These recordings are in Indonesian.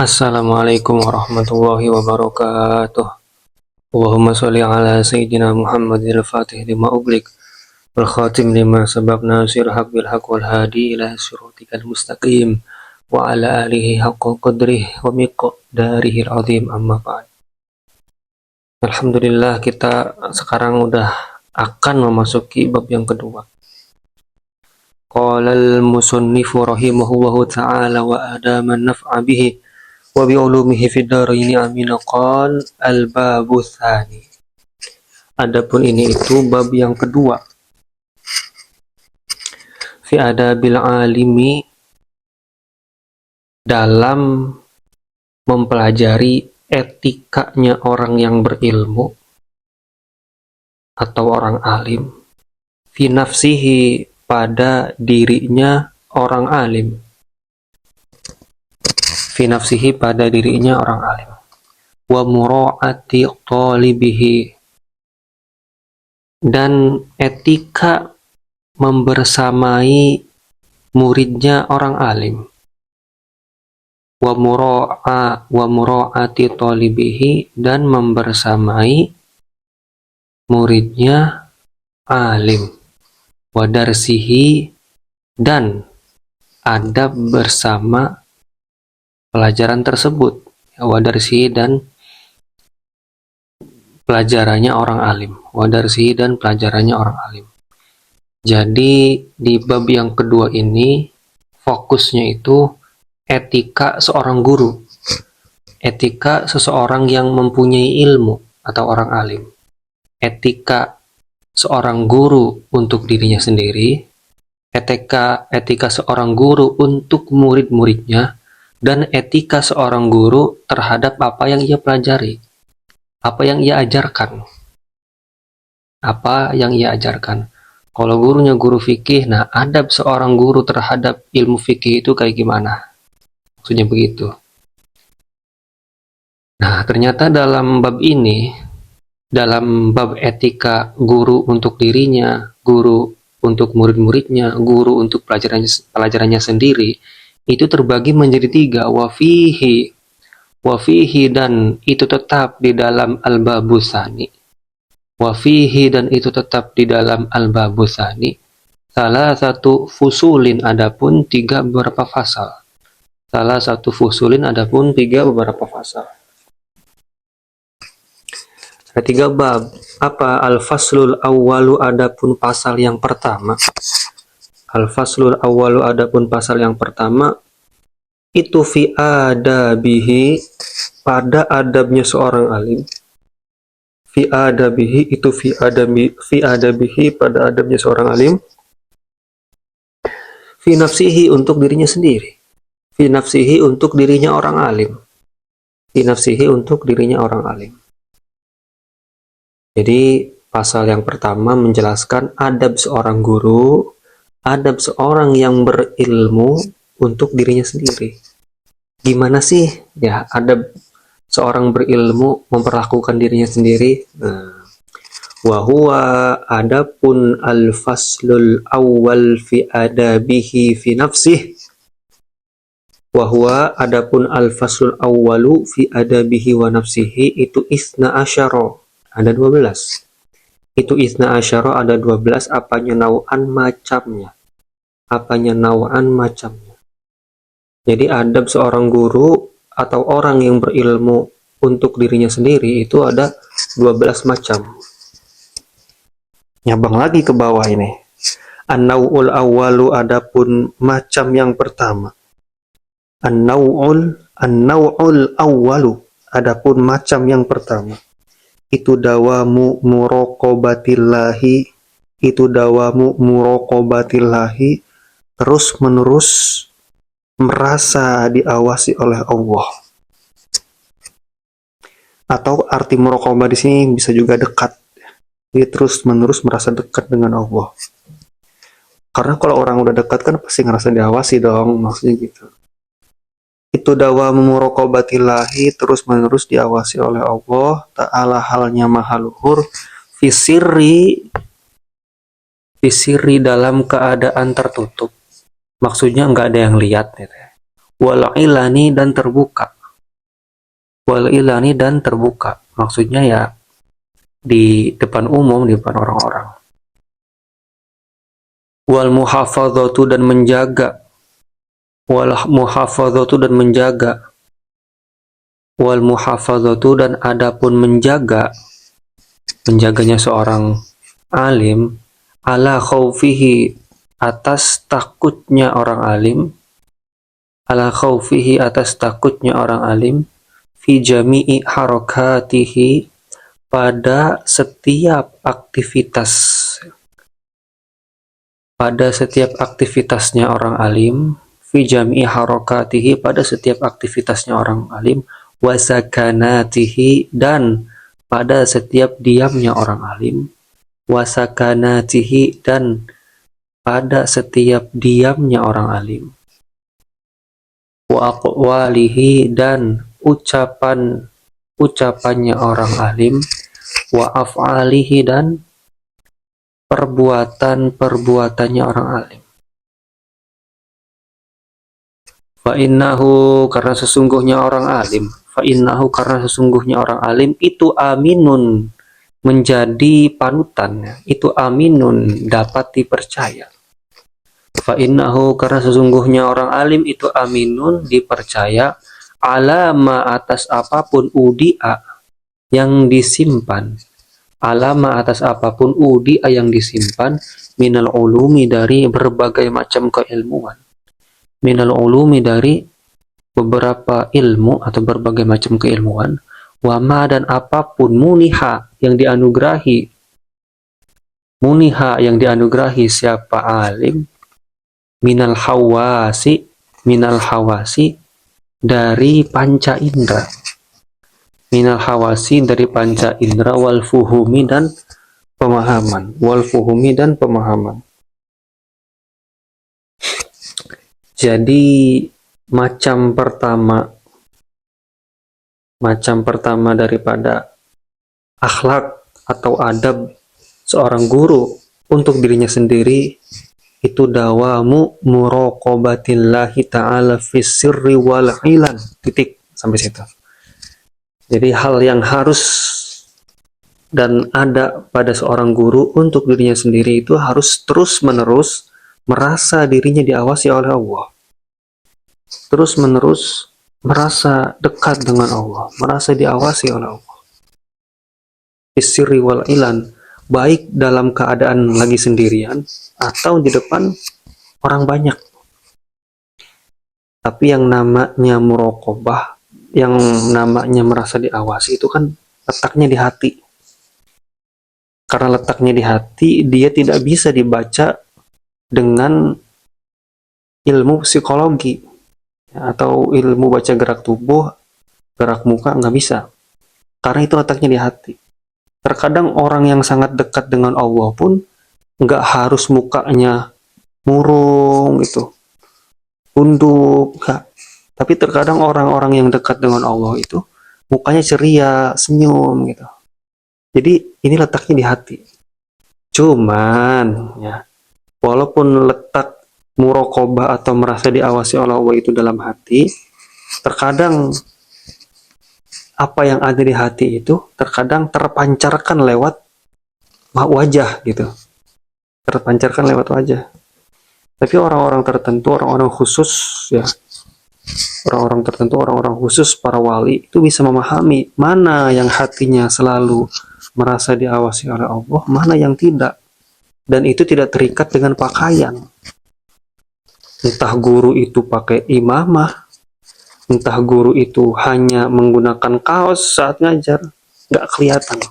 Assalamualaikum warahmatullahi wabarakatuh. Allahumma sholli ala sayyidina Muhammadil Fatih lima uglik wal khatim lima sabab nasir haq bil haq wal hadi ila siratikal mustaqim wa ala alihi haqqa qadrih wa miqdarihil azim, amma ba'd. Alhamdulillah, kita sekarang udah akan memasuki bab yang kedua. Qala al-musannifu rahimahullahu ta'ala wa adama naf'a bihi wa bi'ulumihi fid dharaini amin. Qal al-babu tsani. Adapun ini itu bab yang kedua. Fi adabil alimi, dalam mempelajari etikanya orang yang berilmu atau orang alim. Fi nafsihi, pada dirinya orang alim. Fi nafsihi, pada dirinya orang alim. Wa mura'ati talibihi, dan etika membersamai muridnya orang alim. Wa mura'ati talibihi, dan membersamai muridnya alim. Wa darsihi, dan adab bersama pelajaran tersebut. Wadarsihi, dan pelajarannya orang alim. Wadarsihi, dan pelajarannya orang alim. Jadi di bab yang kedua ini fokusnya itu etika seorang guru, etika seseorang yang mempunyai ilmu atau orang alim, etika seorang guru untuk dirinya sendiri, etika seorang guru untuk murid-muridnya, dan etika seorang guru terhadap apa yang ia pelajari, apa yang ia ajarkan. Apa yang ia ajarkan. Kalau gurunya guru fikih, nah adab seorang guru terhadap ilmu fikih itu kayak gimana? Maksudnya begitu. Nah, ternyata dalam bab ini, dalam bab etika guru untuk dirinya, guru untuk murid-muridnya, guru untuk pelajarannya sendiri, itu terbagi menjadi tiga. Wafihi, dan itu tetap di dalam al-babu tsani. Wafihi, dan itu tetap di dalam al-babu tsani. Salah satu fusulin, adapun tiga beberapa fasal. Salah satu fusulin, adapun tiga beberapa fasal. Ada tiga bab. Apa? Al-faslul awwalu, adapun pasal yang pertama. Al-faslul awwalu, adapun pasal yang pertama, itu fi adabihi, pada adabnya seorang alim. Fi adabihi, itu fi adabihi, pada adabnya seorang alim. Fi nafsihi, untuk dirinya sendiri. Fi nafsihi, untuk dirinya orang alim. Fi nafsihi, untuk dirinya orang alim. Jadi pasal yang pertama menjelaskan adab seorang guru, adab seorang yang berilmu untuk dirinya sendiri. Gimana sih ya adab seorang berilmu memperlakukan dirinya sendiri? Wahuwa, adapun al-faslul awwal fi adabihi fi nafsih. Wahuwa, adapun al-faslul awwalu fi adabihi wa nafsihi, itu isna asyara, ada 12. Itu isna asyara, ada 12. Apanya? Nau'an, macamnya. Apanya? Nau'an, macamnya. Jadi adab seorang guru atau orang yang berilmu untuk dirinya sendiri itu ada 12 macam. Nyabang lagi ke bawah ini. An-nau'ul awwalu, adapun macam yang pertama. An-nau'ul awwalu, adapun macam yang pertama. Itu dawamu muraqabatillahi, itu dawamu muraqabatillahi, terus menerus merasa diawasi oleh Allah. Atau arti muraqabah di sini bisa juga dekat. Dia terus menerus merasa dekat dengan Allah. Karena kalau orang udah dekat kan pasti ngerasa diawasi dong, maksudnya gitu. Itu dawamu muraqabatillahi, terus menerus diawasi oleh Allah Ta'ala, halnya maha luhur. Fisirri, dalam keadaan tertutup. Maksudnya nggak ada yang lihat gitu. Wal ilani, dan terbuka. wal ilani dan terbuka. Maksudnya ya di depan umum, di depan orang-orang. Wal muhafadzatu dan menjaga. Wal muhafadzatu dan menjaga. Wal muhafadzatu dan adapun menjaga, menjaganya seorang alim, ala khaufihi atas takutnya orang alim, ala khaufihi atas takutnya orang alim, fi jami'i harakatihi pada setiap aktivitasnya orang alim, fi jami'i harakatihi pada setiap aktivitasnya orang alim, wa sakanatihi dan pada setiap diamnya orang alim, wa sakanatihi dan pada setiap diamnya orang alim, wa aqwalihi dan ucapannya orang alim, wa af'alihi dan perbuatannya orang alim. Fa innahu karena sesungguhnya orang alim itu aminun menjadi panutan, itu aminun dapat dipercaya. Fa innahu karena sesungguhnya orang alim itu aminun dipercaya, alama atas apapun udia yang disimpan, alama atas apapun udia yang disimpan, minal ulumi dari berbagai macam keilmuan, minal ulumi dari beberapa ilmu atau berbagai macam keilmuan, wama dan apapun muniha yang dianugerahi siapa alim, minal hawasi dari panca indera, minal hawasi dari panca indera, wal fuhumi dan pemahaman. Jadi macam pertama daripada akhlak atau adab seorang guru untuk dirinya sendiri itu dawamu muraqabatillahi ta'ala fis sirri wal ilan. Titik sampai situ. Jadi hal yang harus dan ada pada seorang guru untuk dirinya sendiri itu harus terus-menerus merasa dirinya diawasi oleh Allah. Terus-menerus merasa dekat dengan Allah, merasa diawasi oleh Allah. Fis sirri wal ilan, baik dalam keadaan lagi sendirian atau di depan orang banyak. Tapi yang namanya muraqabah, yang namanya merasa diawasi itu kan letaknya di hati. Karena letaknya di hati, dia tidak bisa dibaca dengan ilmu psikologi atau ilmu baca gerak tubuh, gerak muka, nggak bisa. Karena itu letaknya di hati. Terkadang orang yang sangat dekat dengan Allah pun nggak harus mukanya murung gitu, tunduk, nggak. Tapi terkadang orang-orang yang dekat dengan Allah itu mukanya ceria, senyum gitu. Jadi ini letaknya di hati. Cuman ya, walaupun letak muraqabah atau merasa diawasi oleh Allah itu dalam hati, terkadang apa yang ada di hati itu terkadang terpancarkan lewat wajah gitu. Terpancarkan lewat wajah. Tapi orang-orang tertentu, orang-orang khusus ya, orang-orang tertentu, orang-orang khusus, para wali itu bisa memahami mana yang hatinya selalu merasa diawasi oleh Allah, mana yang tidak. Dan itu tidak terikat dengan pakaian. Entah guru itu pakai imamah, entah guru itu hanya menggunakan kaos saat ngajar, nggak kelihatan.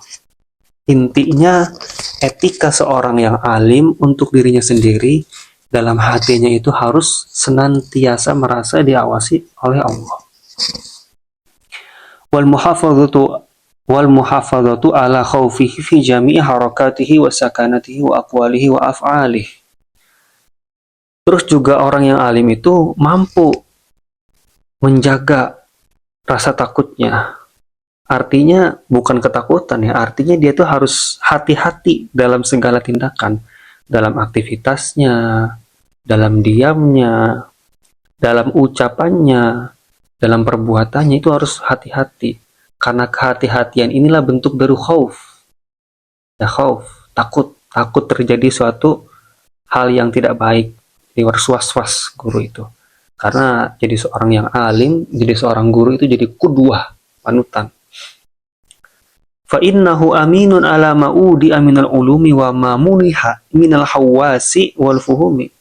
Intinya etika seorang yang alim untuk dirinya sendiri, dalam hatinya itu harus senantiasa merasa diawasi oleh Allah. Wal muhafadzatu ala khaufihi fi jami'i harakatihi wa sakanatihi wa aqwalihi wa af'alihi. Terus juga orang yang alim itu mampu menjaga rasa takutnya. Artinya bukan ketakutan ya, artinya dia tuh harus hati-hati dalam segala tindakan, dalam aktivitasnya, dalam diamnya, dalam ucapannya, dalam perbuatannya itu harus hati-hati. Karena kehati-hatian inilah bentuk dari khauf. Ya, khauf, takut terjadi suatu hal yang tidak baik. Jadi was-was guru itu. Karena jadi seorang yang alim, jadi seorang guru itu jadi qudwah, panutan. Fa innahu aminun ala ma'udi aminal ulumi wa ma muniha minal hawasi wal fuhumi.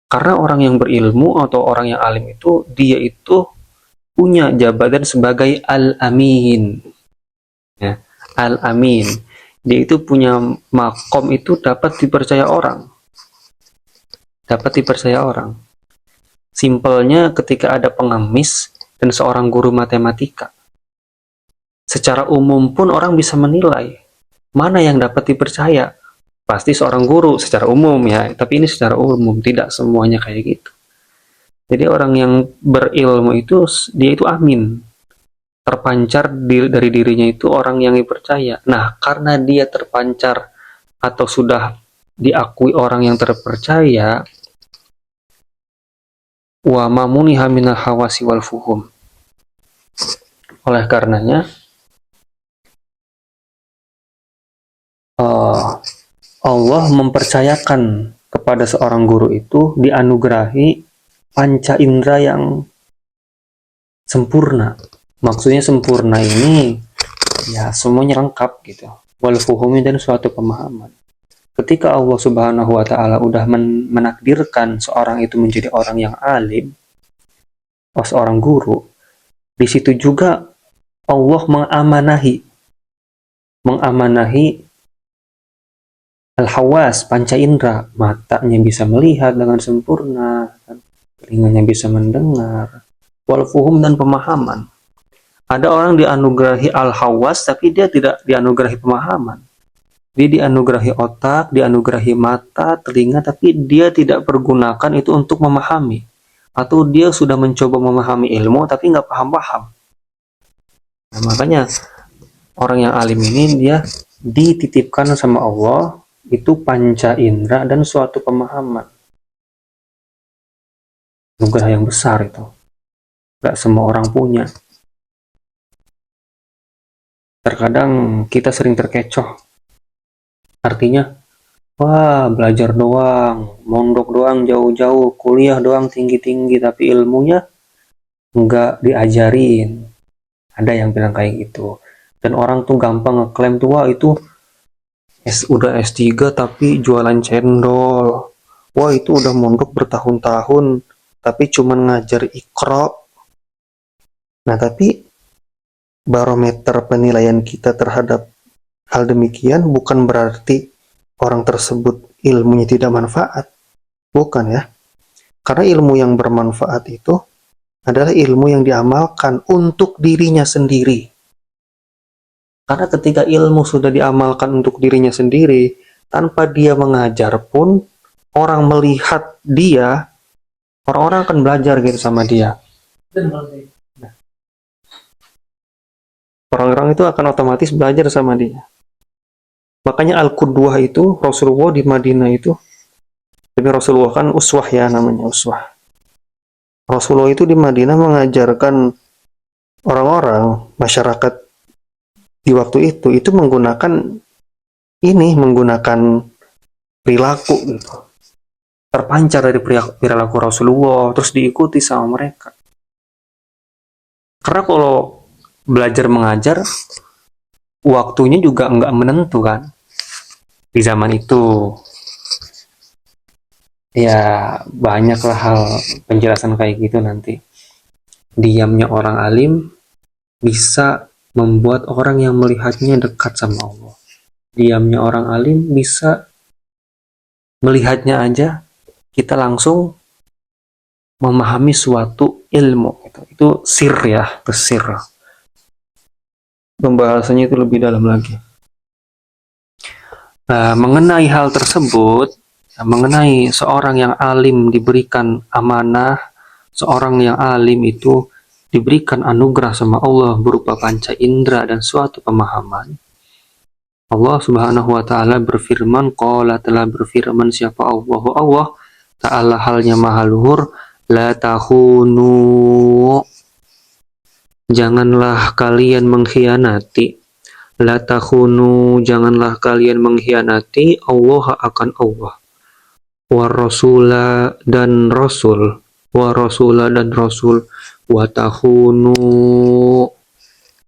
Karena orang yang berilmu atau orang yang alim itu, dia itu punya jabatan sebagai al-amin. Ya, al-amin. Dia itu punya makom itu dapat dipercaya orang. Dapat dipercaya orang. Simpelnya ketika ada pengemis dan seorang guru matematika, secara umum pun orang bisa menilai mana yang dapat dipercaya. Pasti seorang guru secara umum ya, tapi ini secara umum, tidak semuanya kayak gitu. Jadi orang yang berilmu itu, dia itu amin. Terpancar dari dirinya itu orang yang dipercaya. Nah, karena dia terpancar atau sudah diakui orang yang terpercaya, wa mamuniha minal hawasi wal fuhum. Oleh karenanya, Allah mempercayakan kepada seorang guru itu dianugerahi panca indera yang sempurna. Maksudnya sempurna ini ya semuanya lengkap gitu. Wal fuhumi, dan suatu pemahaman. Ketika Allah Subhanahu wa taala udah menakdirkan seorang itu menjadi orang yang alim, seorang guru, di situ juga Allah mengamanahi al-hawas, panca indera. Matanya bisa melihat dengan sempurna, telinganya bisa mendengar, wal fuhum, dan pemahaman. Ada orang dianugerahi al-hawas tapi dia tidak dianugerahi pemahaman. Dia dianugerahi otak, dianugerahi mata, telinga, tapi dia tidak pergunakan itu untuk memahami. Atau dia sudah mencoba memahami ilmu tapi nggak paham-paham. Nah, makanya orang yang alim ini dia dititipkan sama Allah itu panca indera dan suatu pemahaman. Anugerah yang besar itu. Gak semua orang punya. Terkadang kita sering terkecoh. Artinya, wah belajar doang, mondok doang jauh-jauh, kuliah doang tinggi-tinggi, tapi ilmunya nggak diajarin. Ada yang bilang kayak gitu. Dan orang tuh gampang ngeklaim tuh, wah itu udah S3 tapi jualan cendol. Wah itu udah mondok bertahun-tahun tapi cuman ngajar Iqra. Nah tapi barometer penilaian kita terhadap hal demikian bukan berarti orang tersebut ilmunya tidak manfaat. Bukan ya. Karena ilmu yang bermanfaat itu adalah ilmu yang diamalkan untuk dirinya sendiri. Karena ketika ilmu sudah diamalkan untuk dirinya sendiri, tanpa dia mengajar pun, orang melihat dia, orang-orang akan belajar gitu sama dia. Orang-orang itu akan otomatis belajar sama dia. Makanya Al-Qudwah itu, Rasulullah di Madinah itu, tapi Rasulullah kan uswah ya namanya, uswah. Rasulullah itu di Madinah mengajarkan orang-orang, masyarakat di waktu itu menggunakan perilaku gitu. Terpancar dari perilaku Rasulullah, terus diikuti sama mereka. Karena kalau belajar mengajar, waktunya juga nggak menentu kan. Di zaman itu, ya banyaklah hal penjelasan kayak gitu nanti. Diamnya orang alim bisa membuat orang yang melihatnya dekat sama Allah. Diamnya orang alim bisa melihatnya aja kita langsung memahami suatu ilmu. Itu sir ya, itu sir. Pembahasannya itu lebih dalam lagi. Mengenai hal tersebut, mengenai seorang yang alim diberikan amanah, seorang yang alim itu diberikan anugerah sama Allah berupa panca indera dan suatu pemahaman. Allah Subhanahu wa taala berfirman, qala, telah berfirman siapa Allah Ta'ala halnya maha luhur, la tahunu, Janganlah kalian mengkhianati. La takhunu, janganlah kalian mengkhianati Allah akan Allah. Wa rasula dan rasul. Wa rasula dan rasul. Wa takhunu,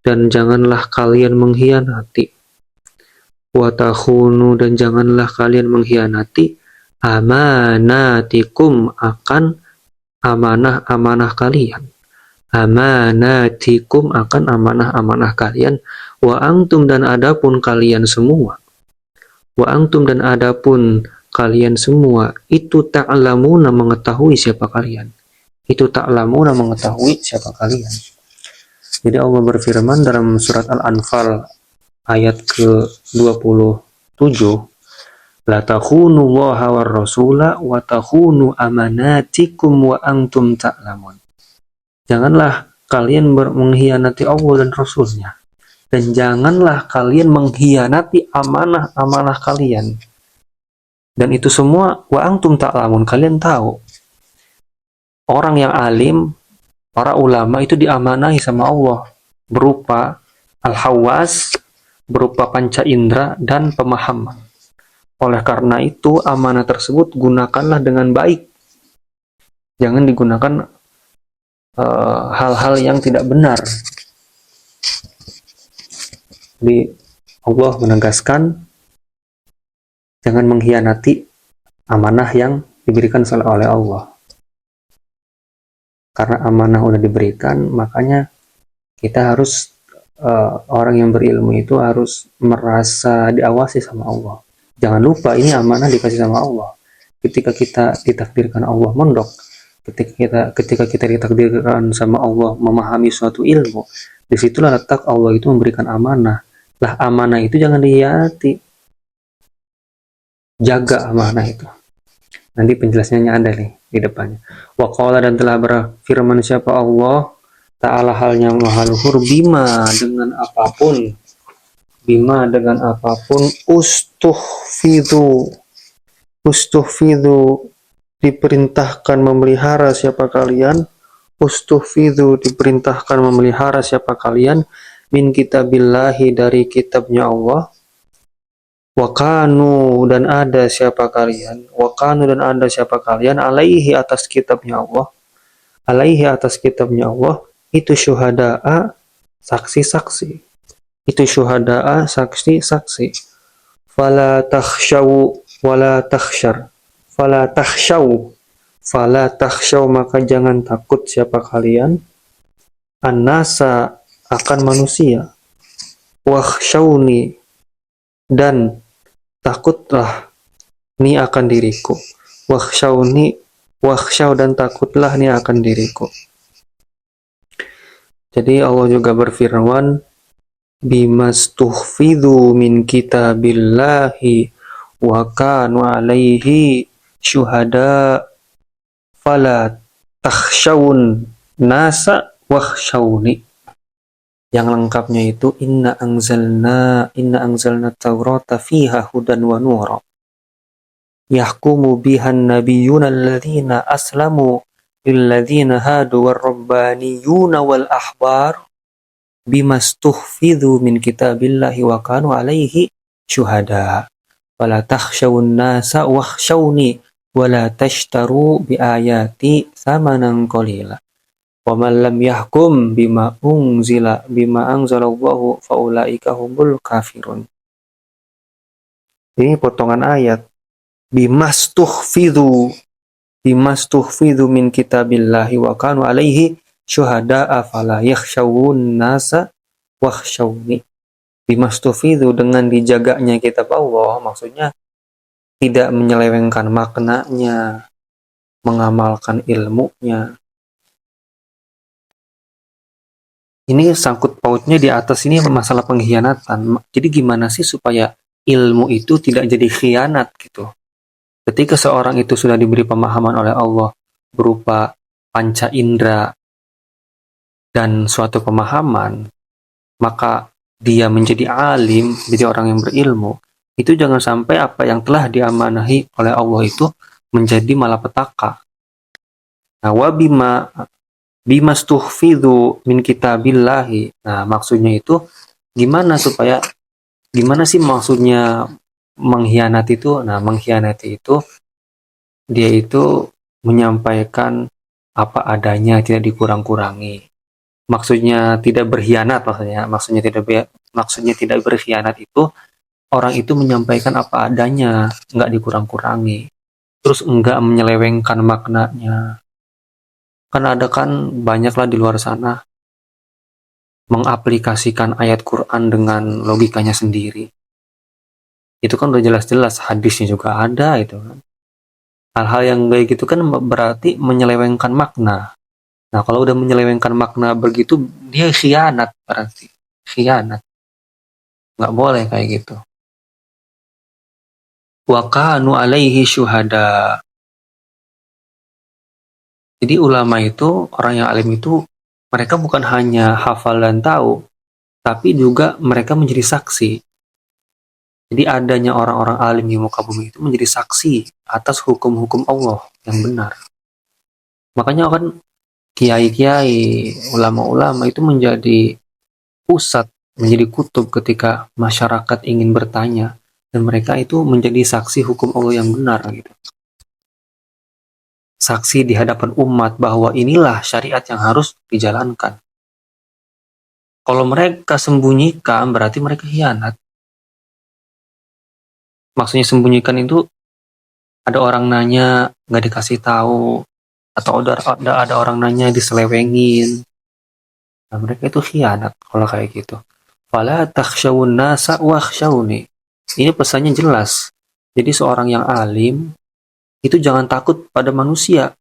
dan janganlah kalian mengkhianati. Wa takhunu, dan janganlah kalian mengkhianati amanatikum, akan amanah-amanah kalian. Amanatikum, akan amanah-amanah kalian. Wa antum, dan adapun kalian semua. Wa antum, dan adapun kalian semua. Itu ta'lamuna, mengetahui siapa kalian. Itu ta'lamuna, mengetahui siapa kalian. Jadi Allah berfirman dalam surat Al-Anfal ayat ke-27, la takhunu Allaha war rasula wa takhunu amanatikum wa antum ta'lamun. Janganlah kalian mengkhianati Allah dan Rasulnya, dan janganlah kalian mengkhianati amanah-amanah kalian, dan itu semua wa antum ta'lamun, kalian tahu. Orang yang alim, para ulama itu diamanahi sama Allah berupa al-hawas, berupa panca indera dan pemahaman. Oleh karena itu amanah tersebut gunakanlah dengan baik, jangan digunakan hal-hal yang tidak benar. Jadi Allah menegaskan jangan mengkhianati amanah yang diberikan oleh Allah. Karena amanah udah diberikan, makanya kita harus orang yang berilmu itu harus merasa diawasi sama Allah. Jangan lupa ini amanah dikasih sama Allah. Ketika kita ditakdirkan Allah mondok, ketika kita ditakdirkan sama Allah memahami suatu ilmu, disitulah letak Allah itu memberikan amanah. Lah amanah itu jangan dikhianati. Jaga amanah itu. Nanti penjelasannya ada nih di depannya. Wa qala, dan telah berfirman siapa Allah Ta'ala halnya maha luhur, bima dengan apapun, ustuhfidu diperintahkan memelihara siapa kalian, diperintahkan memelihara siapa kalian, min kitabillahi, dari kitabnya Allah. Wakanu, dan ada siapa kalian, alaihi, atas kitabnya Allah, itu syuhada'a, saksi-saksi, fala takhshaw, maka jangan takut siapa kalian, annasa, akan manusia, wakhshawni, dan takutlah ni akan diriku, wakhshaw, dan takutlah ni akan diriku. Jadi Allah juga berfirman, bimastuhfidhu min kitabillahi wa kanu alaihi syuhada fala takhshawun nasa wakhshawni. Yang lengkapnya itu inna anzalna taurata fiha hudan wa nura yahkumu bihan nabiyyuna alladhina aslamu lilladzina hadu warrabbaniyuna wal ahbar bimastuhfidhu min kitabillahi wa kanu alaihi syuhada wala takhshawun nasa wakhshawni wala tashtaru bi ayati thamanan qalila wa man lam yahkum bima anzalallahu faulaika humul kafirun. Ini potongan ayat bimastuhfidhu min kitabillahi wa kanu alaihi syuhada'a fala yakhshawun nasa wakhshawni. Bimastuhfidhu, dengan dijaganya kitab Allah, maksudnya tidak menyelewengkan maknanya, mengamalkan ilmunya. Ini sangkut pautnya di atas ini masalah pengkhianatan. Jadi gimana sih supaya ilmu itu tidak jadi khianat gitu. Ketika seorang itu sudah diberi pemahaman oleh Allah berupa panca indera dan suatu pemahaman, maka dia menjadi alim, menjadi orang yang berilmu. Itu jangan sampai apa yang telah diamanahi oleh Allah itu menjadi malapetaka. Nah, wabima bimastuhfidhu min kitabillahi. Nah, maksudnya itu gimana sih maksudnya mengkhianati itu? Nah, mengkhianati itu dia itu menyampaikan apa adanya, tidak dikurang-kurangi. Maksudnya tidak berkhianat, maksudnya tidak berkhianat itu orang itu menyampaikan apa adanya, nggak dikurang-kurangi. Terus enggak menyelewengkan maknanya. Kan ada kan banyaklah di luar sana mengaplikasikan ayat Quran dengan logikanya sendiri. Itu kan udah jelas-jelas hadisnya juga ada itu kan. Hal-hal yang kayak gitu kan berarti menyelewengkan makna. Nah, kalau udah menyelewengkan makna begitu, dia khianat berarti. Khianat. Nggak boleh kayak gitu. Wa kanu alaihi syuhada. Jadi ulama itu, orang yang alim itu, mereka bukan hanya hafal dan tahu, tapi juga mereka menjadi saksi. Jadi adanya orang-orang alim di muka bumi itu menjadi saksi atas hukum-hukum Allah yang benar. Makanya kan kiai-kiai, ulama-ulama itu menjadi pusat, menjadi kutub ketika masyarakat ingin bertanya, dan mereka itu menjadi saksi hukum Allah yang benar gitu. Saksi di hadapan umat bahwa inilah syariat yang harus dijalankan. Kalau mereka sembunyikan berarti mereka khianat. Maksudnya sembunyikan itu ada orang nanya nggak dikasih tahu, atau ada orang nanya diselewengin. Nah, mereka itu khianat kalau kayak gitu. Fala takhshawun nasa wakhshawni. Ini pesannya jelas. Jadi seorang yang alim itu jangan takut pada manusia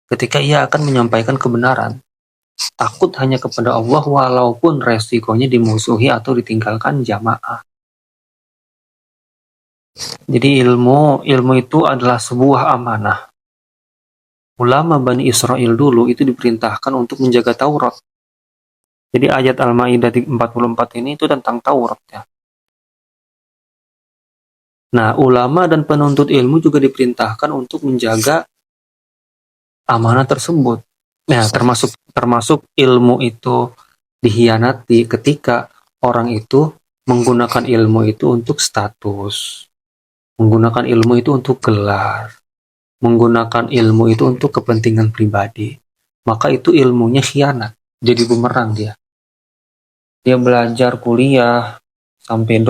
ketika ia akan menyampaikan kebenaran. Takut hanya kepada Allah walaupun resikonya dimusuhi atau ditinggalkan jamaah. Jadi ilmu itu adalah sebuah amanah. Ulama Bani Israel dulu itu diperintahkan untuk menjaga Taurat. Jadi ayat Al-Maidah 44 ini itu tentang Taurat ya. Nah, ulama dan penuntut ilmu juga diperintahkan untuk menjaga amanah tersebut. Nah, termasuk ilmu itu dikhianati ketika orang itu menggunakan ilmu itu untuk status, menggunakan ilmu itu untuk gelar, menggunakan ilmu itu untuk kepentingan pribadi. Maka itu ilmunya khianat, jadi bumerang dia. Dia belajar kuliah sampai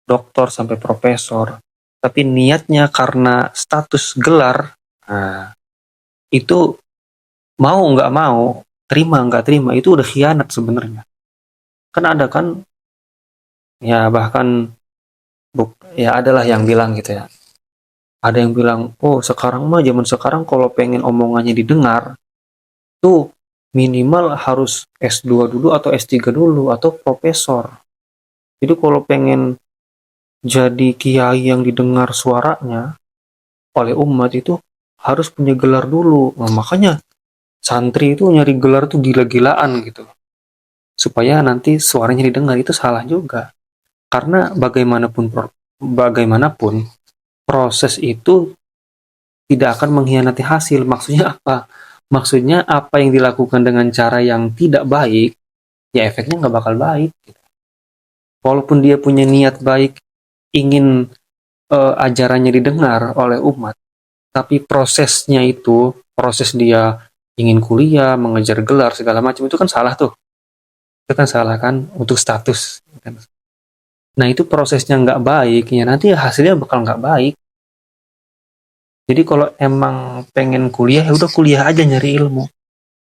doktor sampai profesor, tapi niatnya karena status gelar, nah, itu mau nggak mau, terima nggak terima, itu udah khianat sebenarnya. Kan ada kan, ya bahkan ya adalah yang bilang gitu ya. Ada yang bilang, oh sekarang mah zaman sekarang kalau pengen omongannya didengar, tuh minimal harus S2 dulu atau S3 dulu atau profesor. Jadi kalau pengen jadi kiai yang didengar suaranya oleh umat itu harus punya gelar dulu. Nah, makanya santri itu nyari gelar tuh gila-gilaan gitu. Supaya nanti suaranya didengar, itu salah juga. Karena bagaimanapun proses itu tidak akan mengkhianati hasil. Maksudnya apa? Maksudnya apa yang dilakukan dengan cara yang tidak baik, ya efeknya nggak bakal baik. Walaupun dia punya niat baik, ingin ajarannya didengar oleh umat, tapi proses dia ingin kuliah, mengejar gelar segala macam itu kan salah tuh. Itu kan salah kan untuk status. Nah itu prosesnya nggak baik, ya nanti hasilnya bakal nggak baik. Jadi kalau emang pengen kuliah, ya udah kuliah aja nyari ilmu.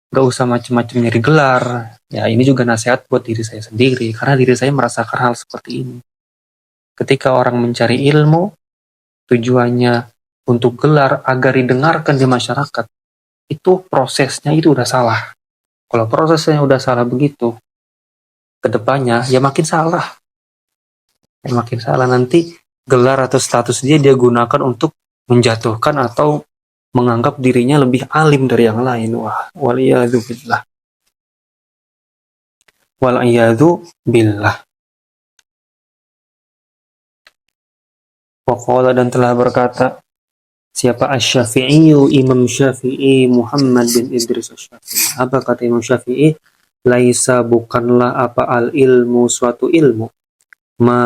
Gak usah macam-macam nyari gelar. Ya ini juga nasihat buat diri saya sendiri, karena diri saya merasakan hal seperti ini. Ketika orang mencari ilmu, tujuannya untuk gelar agar didengarkan di masyarakat, itu prosesnya itu udah salah. Kalau prosesnya udah salah begitu, kedepannya ya makin salah. Ya makin salah nanti gelar atau status dia gunakan untuk menjatuhkan atau menganggap dirinya lebih alim dari yang lain. Wah, waliyadu billah. Waliyadu billah. Waqala dan telah berkata Siapa Asy-Syafi'i? Imam Syafi'i Muhammad bin Idris Asy-Syafi'i. Apa kata Imam Syafi'i? Laisa, bukanlah apa al ilmu suatu ilmu, ma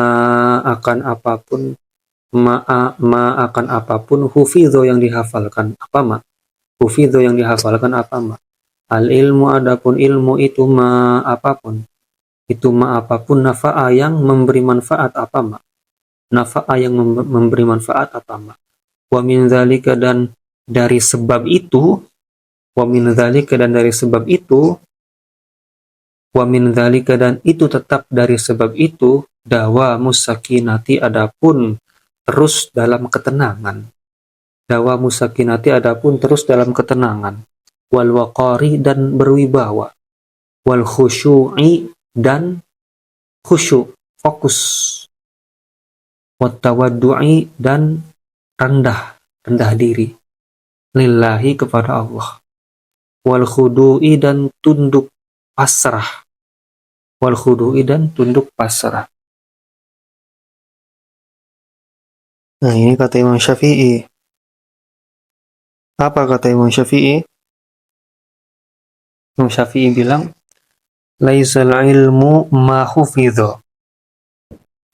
akan apapun, ma akan apapun, hufidho yang dihafalkan, apa ma? Hufidho yang dihafalkan, apa ma? Al ilmu, adapun ilmu itu ma apapun, itu ma apapun, nafa'a yang memberi manfaat, apa ma? Nafa'a yang memberi manfaat, apa ma? Wa min dzalika, dan dari sebab itu, wa min dzalika, dan dari sebab itu, wa min dzalika, dan itu tetap dari sebab itu, dawa musakinati, adapun terus dalam ketenangan. Dawa musakinati, adapun terus dalam ketenangan. Wal waqari, dan berwibawa. Wal khusyu'i, dan khusyuk, fokus. Wat tawaddu'i, dan rendah diri. Lillahi, kepada Allah. Wal khudu'i, dan tunduk pasrah. Wal khudu'i, dan tunduk pasrah. Nah, ini kata Imam Syafi'i. Apa kata Imam Syafi'i? Imam Syafi'i bilang, laisal ilmu ma hufidho,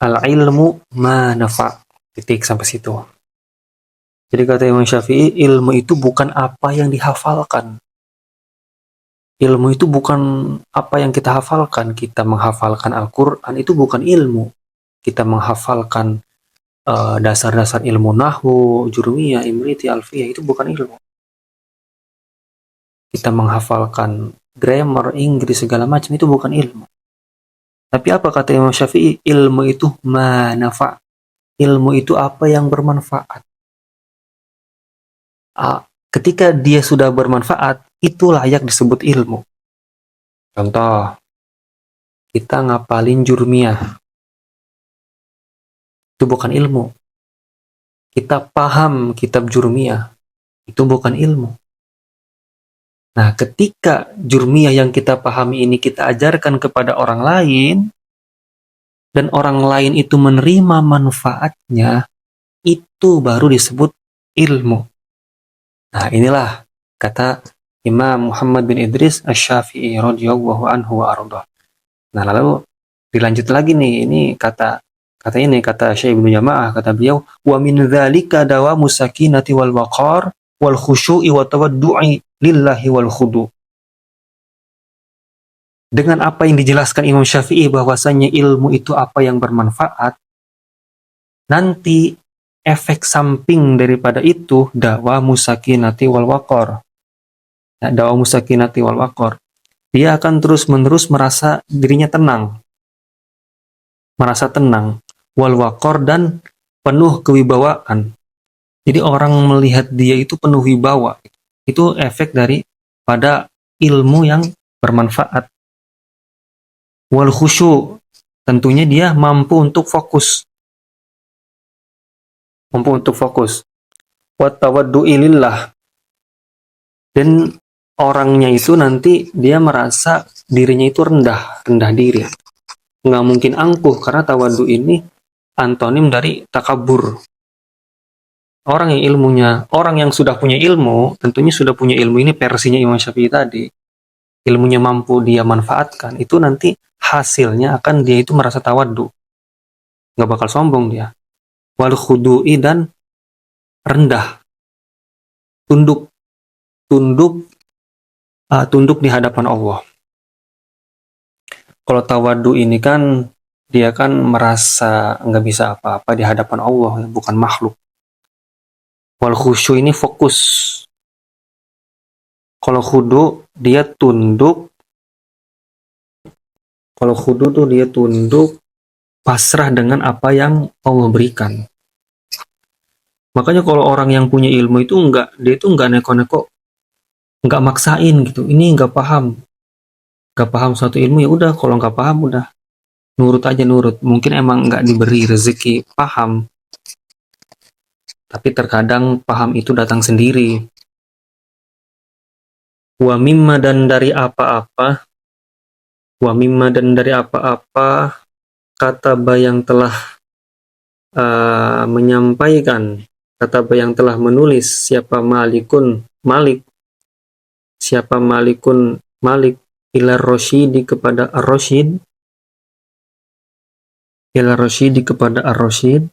al ilmu ma nafa. Titik sampai situ. Jadi kata Imam Syafi'i, ilmu itu bukan apa yang dihafalkan. Ilmu itu bukan apa yang kita hafalkan. Kita menghafalkan Al-Quran itu bukan ilmu. Kita menghafalkan dasar-dasar ilmu nahwu, jurumiyah, imriti, alfiyah, itu bukan ilmu. Kita menghafalkan grammar, Inggris, segala macam, itu bukan ilmu. Tapi apa kata Imam Syafi'i? Ilmu itu manafa. Ilmu itu apa yang bermanfaat. Ketika dia sudah bermanfaat, itu layak disebut ilmu. Contoh, kita ngapalin jurumiyah. Itu bukan ilmu. Kita paham kitab jurumiyah. Itu bukan ilmu. Nah, ketika jurumiyah yang kita pahami ini kita ajarkan kepada orang lain, dan orang lain itu menerima manfaatnya, itu baru disebut ilmu. Nah, inilah kata Imam Muhammad bin Idris Asy-Syafi'i radhiyallahu anhu wa ardhah. Nah, lalu dilanjut lagi nih, ini kata Syekh Ibnu Jamaah, kata beliau, wa min dzalika dawamu sakinati wal waqar wal khusyu'i wa tawaddu'i lillahi wal khudu. Dengan apa yang dijelaskan Imam Syafi'i bahwasanya ilmu itu apa yang bermanfaat, nanti efek samping daripada itu dawa musakinati wal waqar. Nah, dawa musakinati wal waqar. Dia akan terus-menerus merasa dirinya tenang. Merasa tenang. Wal waqar, dan penuh kewibawaan. Jadi orang melihat dia itu penuh wibawa. Itu efek dari pada ilmu yang bermanfaat. Wal khusyu', tentunya dia mampu untuk fokus. Wat tawaddu'i lillah, dan orangnya itu nanti dia merasa dirinya itu rendah diri. Nggak mungkin angkuh, karena tawaddu ini antonim dari takabur. Orang yang sudah punya ilmu, tentunya sudah punya ilmu, ini versinya Imam Syafi'i tadi. Ilmunya mampu dia manfaatkan, itu nanti hasilnya akan dia itu merasa tawaddu. Nggak bakal sombong dia. Wal khudu'i, dan rendah. Tunduk di hadapan Allah. Kalau tawaddu ini kan dia kan merasa nggak bisa apa-apa di hadapan Allah, bukan makhluk. Wal khusyu ini fokus. Kalau khudu dia tunduk. Kalau khudu tuh dia tunduk, pasrah dengan apa yang Allah berikan. Makanya kalau orang yang punya ilmu itu dia itu nggak neko-neko, nggak maksain gitu. Ini nggak paham suatu ilmu, ya udah, kalau nggak paham udah nurut aja. Mungkin emang nggak diberi rezeki paham, tapi terkadang paham itu datang sendiri. Wa mimma, dan dari apa-apa, kata yang telah menyampaikan kataba yang telah menulis, siapa malikun malik, siapa malikun malik, ila rosyidi kepada ar-rosyid, ila rosyidi kepada ar-rosyid,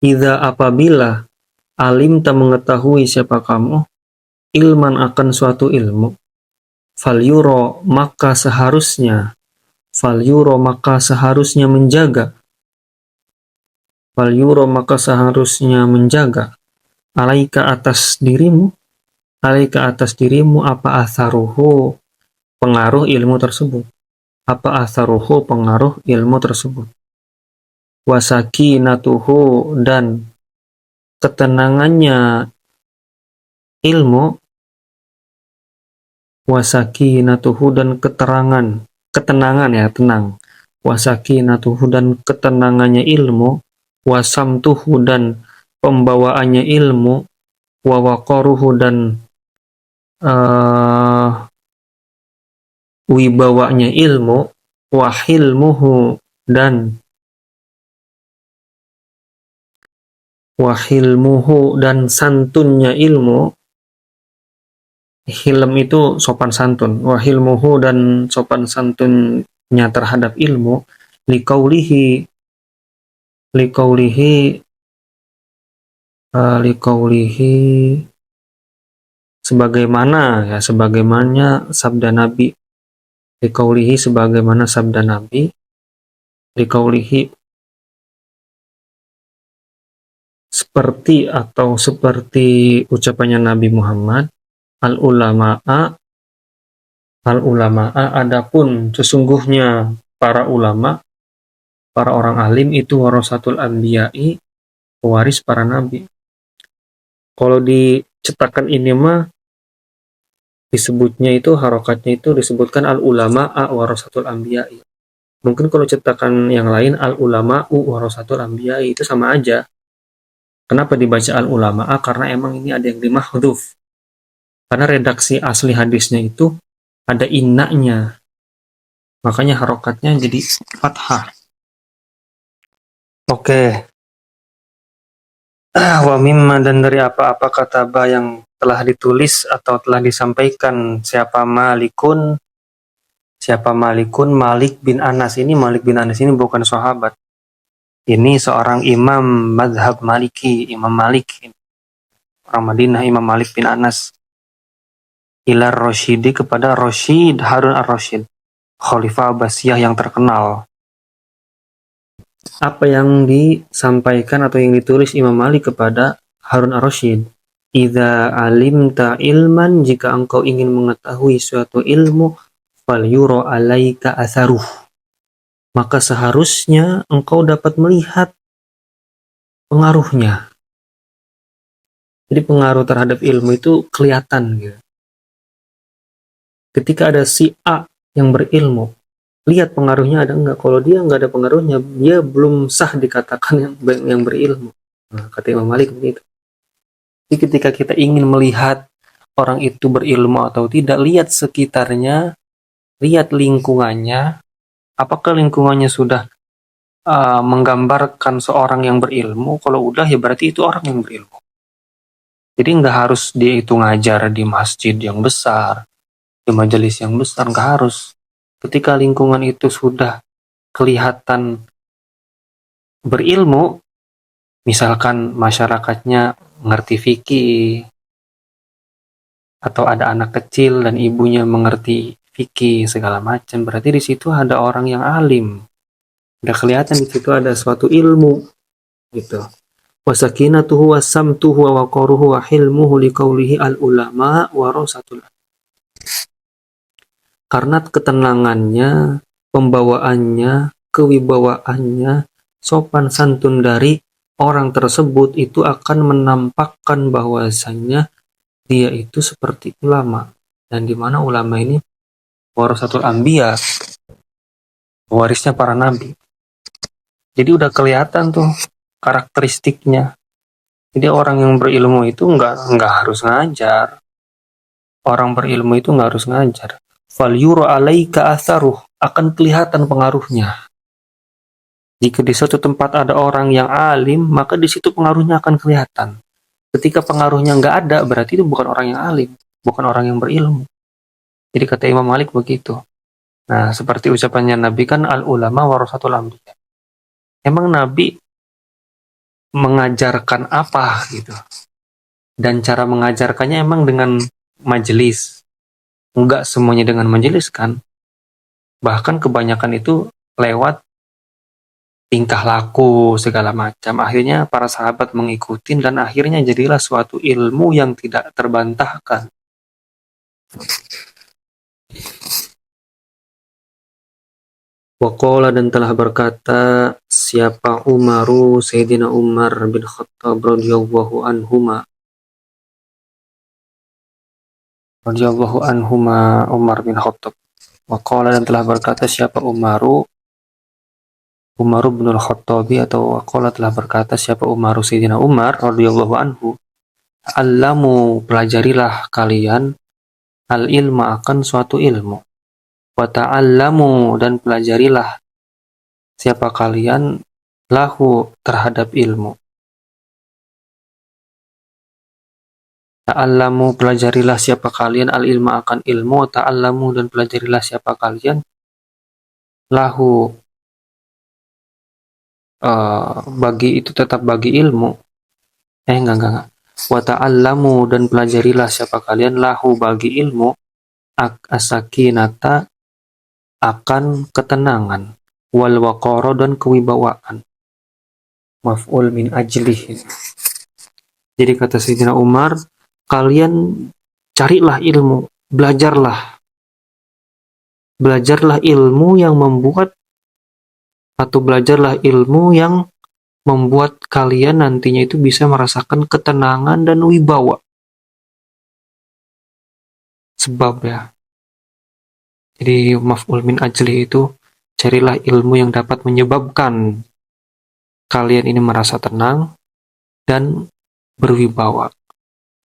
idza apabila alim tak mengetahui siapa kamu, ilman akan suatu ilmu, falyuro maka seharusnya, falyuro maka seharusnya menjaga, falyuro maka seharusnya menjaga, alaika atas dirimu, alaika atas dirimu apa atharuhu, pengaruh ilmu tersebut, apa atharuhu, pengaruh ilmu tersebut, wasakinatuhu dan ketenangannya ilmu, wasakinatuhu dan ketenangan ya, tenang, wasakinatuhu dan ketenangannya ilmu, wasamtuhu dan pembawaannya ilmu, wawaqaruhu dan wibawanya ilmu, wahilmuhu dan santunnya ilmu. Hilm itu sopan santun, wahilmuhu dan sopan santunnya terhadap ilmu, liqaulihi sebagaimana sabda Nabi, liqaulihi sebagaimana sabda Nabi, liqaulihi seperti ucapannya Nabi Muhammad, al-ulama'a adapun sesungguhnya para ulama, para orang alim itu warasatul anbiya'i, pewaris para nabi. Kalau di cetakan ini mah disebutnya itu, harokatnya itu disebutkan al-ulama'a warasatul anbiya'i. Mungkin kalau cetakan yang lain al-ulama'u warasatul anbiya'i, itu sama aja. Kenapa dibaca al-ulama'a? Karena emang ini ada yang dimahdhuf. Karena redaksi asli hadisnya itu ada innanya, makanya harokatnya jadi fathah. Oke. Wa mimma, dan dari apa-apa kataba yang telah ditulis atau telah disampaikan, siapa Malik bin Anas. Malik bin Anas ini bukan sahabat. Ini seorang imam mazhab Maliki, Imam Malik, orang Madinah, Imam Malik bin Anas. Ila Rosyidi kepada Rosyid, Harun ar-Rasyid, Khalifah Abbasiyah yang terkenal. Apa yang disampaikan atau yang ditulis Imam Malik kepada Harun ar-Rasyid? Idza alimta ilman, jika engkau ingin mengetahui suatu ilmu, falyura alaika atharuh, maka seharusnya engkau dapat melihat pengaruhnya. Jadi pengaruh terhadap ilmu itu kelihatan gitu. Ketika ada si A yang berilmu, lihat pengaruhnya ada enggak. Kalau dia enggak ada pengaruhnya, dia belum sah dikatakan yang berilmu. Nah, kata Imam Malik begitu. Jadi ketika kita ingin melihat orang itu berilmu atau tidak, lihat sekitarnya, lihat lingkungannya. Apakah lingkungannya sudah menggambarkan seorang yang berilmu? Kalau udah, ya berarti itu orang yang berilmu. Jadi enggak harus dia itu ngajar di masjid yang besar, di majelis yang besar, nggak harus. Ketika lingkungan itu sudah kelihatan berilmu, misalkan masyarakatnya ngerti fikih, atau ada anak kecil dan ibunya mengerti fikih segala macam, berarti di situ ada orang yang alim. Udah kelihatan di situ ada suatu ilmu, gitu. Wasakinatuhu wasamtuhu wa waqaruhu wa hilmuhu liqaulihi al-ulama warasatul. Karena ketenangannya, pembawaannya, kewibawaannya, sopan santun dari orang tersebut itu akan menampakkan bahwasanya dia itu seperti ulama. Dan di mana ulama ini warasatul anbiya, warisnya para nabi. Jadi udah kelihatan tuh karakteristiknya. Jadi orang yang berilmu itu nggak harus ngajar. Orang berilmu itu nggak harus ngajar. Falyura alaika atharuh, akan kelihatan pengaruhnya. Jika di suatu tempat ada orang yang alim, maka di situ pengaruhnya akan kelihatan. Ketika pengaruhnya nggak ada, berarti itu bukan orang yang alim, bukan orang yang berilmu. Jadi kata Imam Malik begitu. Nah, seperti ucapannya Nabi kan, al-ulama warasatul anbiya. Emang Nabi mengajarkan apa gitu? Dan cara mengajarkannya emang dengan majelis. Enggak semuanya dengan majelis kan? Bahkan kebanyakan itu lewat tingkah laku segala macam. Akhirnya para sahabat mengikuti dan akhirnya jadilah suatu ilmu yang tidak terbantahkan. Waqala dan telah berkata siapa Umaru Sayyidina Umar bin Khattab radhiyallahu anhuma Umar bin Khattab. Waqala dan telah berkata siapa Umar bin Khattabi atau waqala telah berkata siapa Umaru Sayyidina Umar radhiyallahu anhu, Allamu pelajarilah kalian al ilma akan suatu ilmu, wa ta'allamu dan pelajarilah siapa kalian lahu terhadap ilmu. Ta'allamu pelajarilah siapa kalian al ilma akan ilmu, ta'allamu dan pelajarilah siapa kalian lahu bagi itu tetap bagi ilmu. Enggak. Wa ta'allamu dan pelajarilah siapa kalian lahu bagi ilmu as-sakinata akan ketenangan wal waqara dan kewibawaan. Maf'ul min ajlih. Jadi kata Sayyidina Umar, kalian carilah ilmu, belajarlah ilmu yang membuat atau belajarlah ilmu yang membuat kalian nantinya itu bisa merasakan ketenangan dan wibawa. Sebab ya. Jadi maf'ul min ajli itu carilah ilmu yang dapat menyebabkan kalian ini merasa tenang dan berwibawa.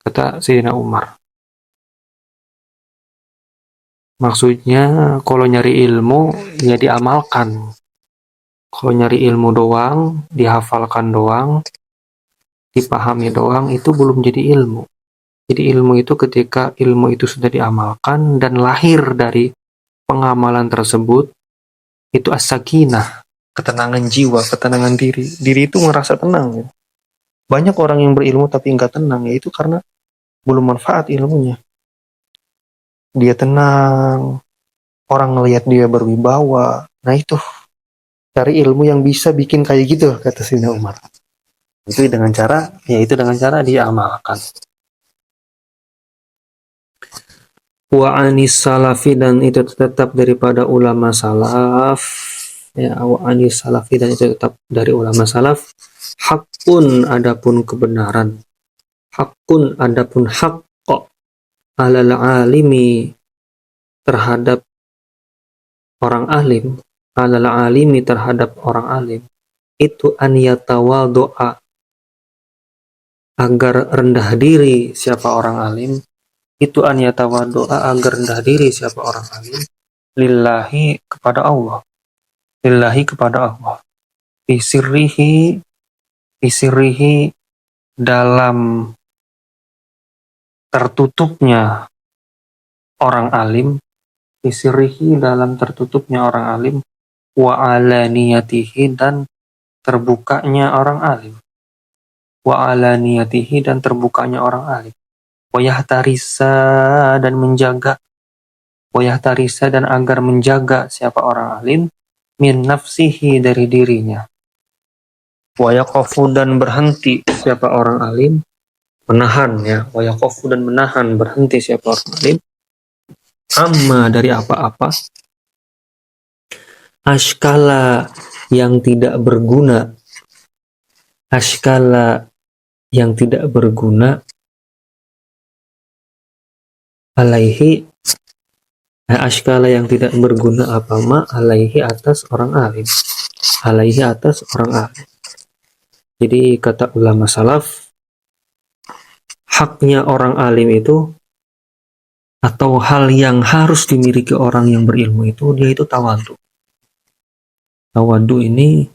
Kata Sayyidina Umar. Maksudnya kalau nyari ilmu ya diamalkan. Kalau nyari ilmu doang, dihafalkan doang, dipahami doang, itu belum jadi ilmu. Jadi ilmu itu ketika ilmu itu sudah diamalkan dan lahir dari pengamalan tersebut, itu as-sakinah, ketenangan jiwa, ketenangan diri. Diri itu ngerasa tenang. Ya. Banyak orang yang berilmu tapi nggak tenang, yaitu karena belum manfaat ilmunya. Dia tenang, orang ngelihat dia berwibawa. Nah itu, cari ilmu yang bisa bikin kayak gitu, kata Sayyidina Umar. Itu dengan cara diamalkan. Wa anis salafi dan itu tetap daripada ulama salaf. Ya, wa anis salafi dan itu tetap dari ulama salaf. Hakun adapun kebenaran. Hakun adapun hak alal alimi terhadap orang alim. Alal alimi terhadap orang alim. Itu an yatawadu'a agar rendah diri siapa orang alim. Itu an yatawadu'a agar rendah diri siapa orang alim. Lillahi kepada Allah. Lillahi kepada Allah. Isirrihi dalam tertutupnya orang alim. Isirrihi dalam tertutupnya orang alim. Wa alaniyatihi dan terbukanya orang alim. Wa alaniyatihi dan terbukanya orang alim. Wa yahtarisa dan menjaga. Wa yahtarisa dan agar menjaga siapa orang alim min nafsihi dari dirinya. Wa yaqafu dan berhenti siapa orang alim menahan ya. Wa yaqafu dan menahan berhenti siapa orang alim amma dari apa-apa ashkala yang tidak berguna alaihi ashkala yang tidak berguna apa ma alaihi atas orang alim. Jadi kata ulama salaf, haknya orang alim itu atau hal yang harus dimiliki orang yang berilmu itu dia itu tawadu. Tawadu ini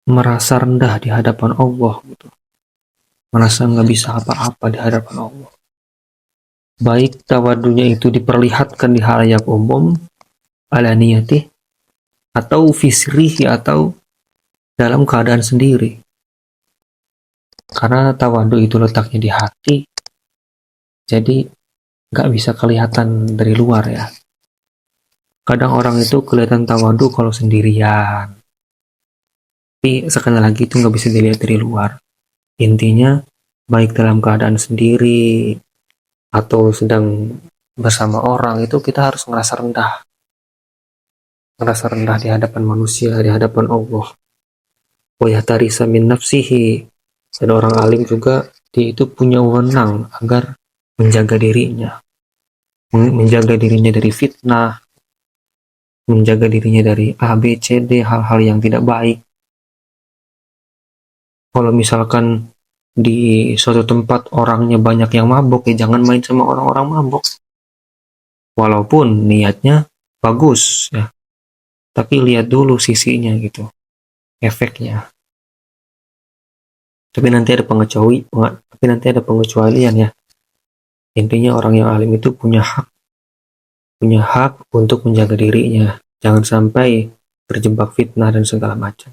merasa rendah di hadapan Allah gitu. Merasa nggak bisa apa-apa di hadapan Allah. Baik tawadunya itu diperlihatkan di halayak umum, alaniyati, atau fisrihi, atau dalam keadaan sendiri. Karena tawadu itu letaknya di hati, jadi nggak bisa kelihatan dari luar ya. Kadang orang itu kelihatan tawadu kalau sendirian, tapi sekali lagi itu nggak bisa dilihat dari luar. Intinya, baik dalam keadaan sendiri atau sedang bersama orang, itu kita harus ngerasa rendah di hadapan manusia, di hadapan Allah. Wa yahtarisa min nafsihi, dan orang alim juga dia itu punya wewenang agar menjaga dirinya dari fitnah, menjaga dirinya dari A, B, C, D, hal-hal yang tidak baik. Kalau misalkan di suatu tempat orangnya banyak yang mabuk, ya jangan main sama orang-orang mabuk. Walaupun niatnya bagus ya, tapi lihat dulu sisinya gitu, efeknya. Tapi nanti ada pengecualian ya. Intinya orang yang alim itu punya hak untuk menjaga dirinya, jangan sampai terjebak fitnah dan segala macam.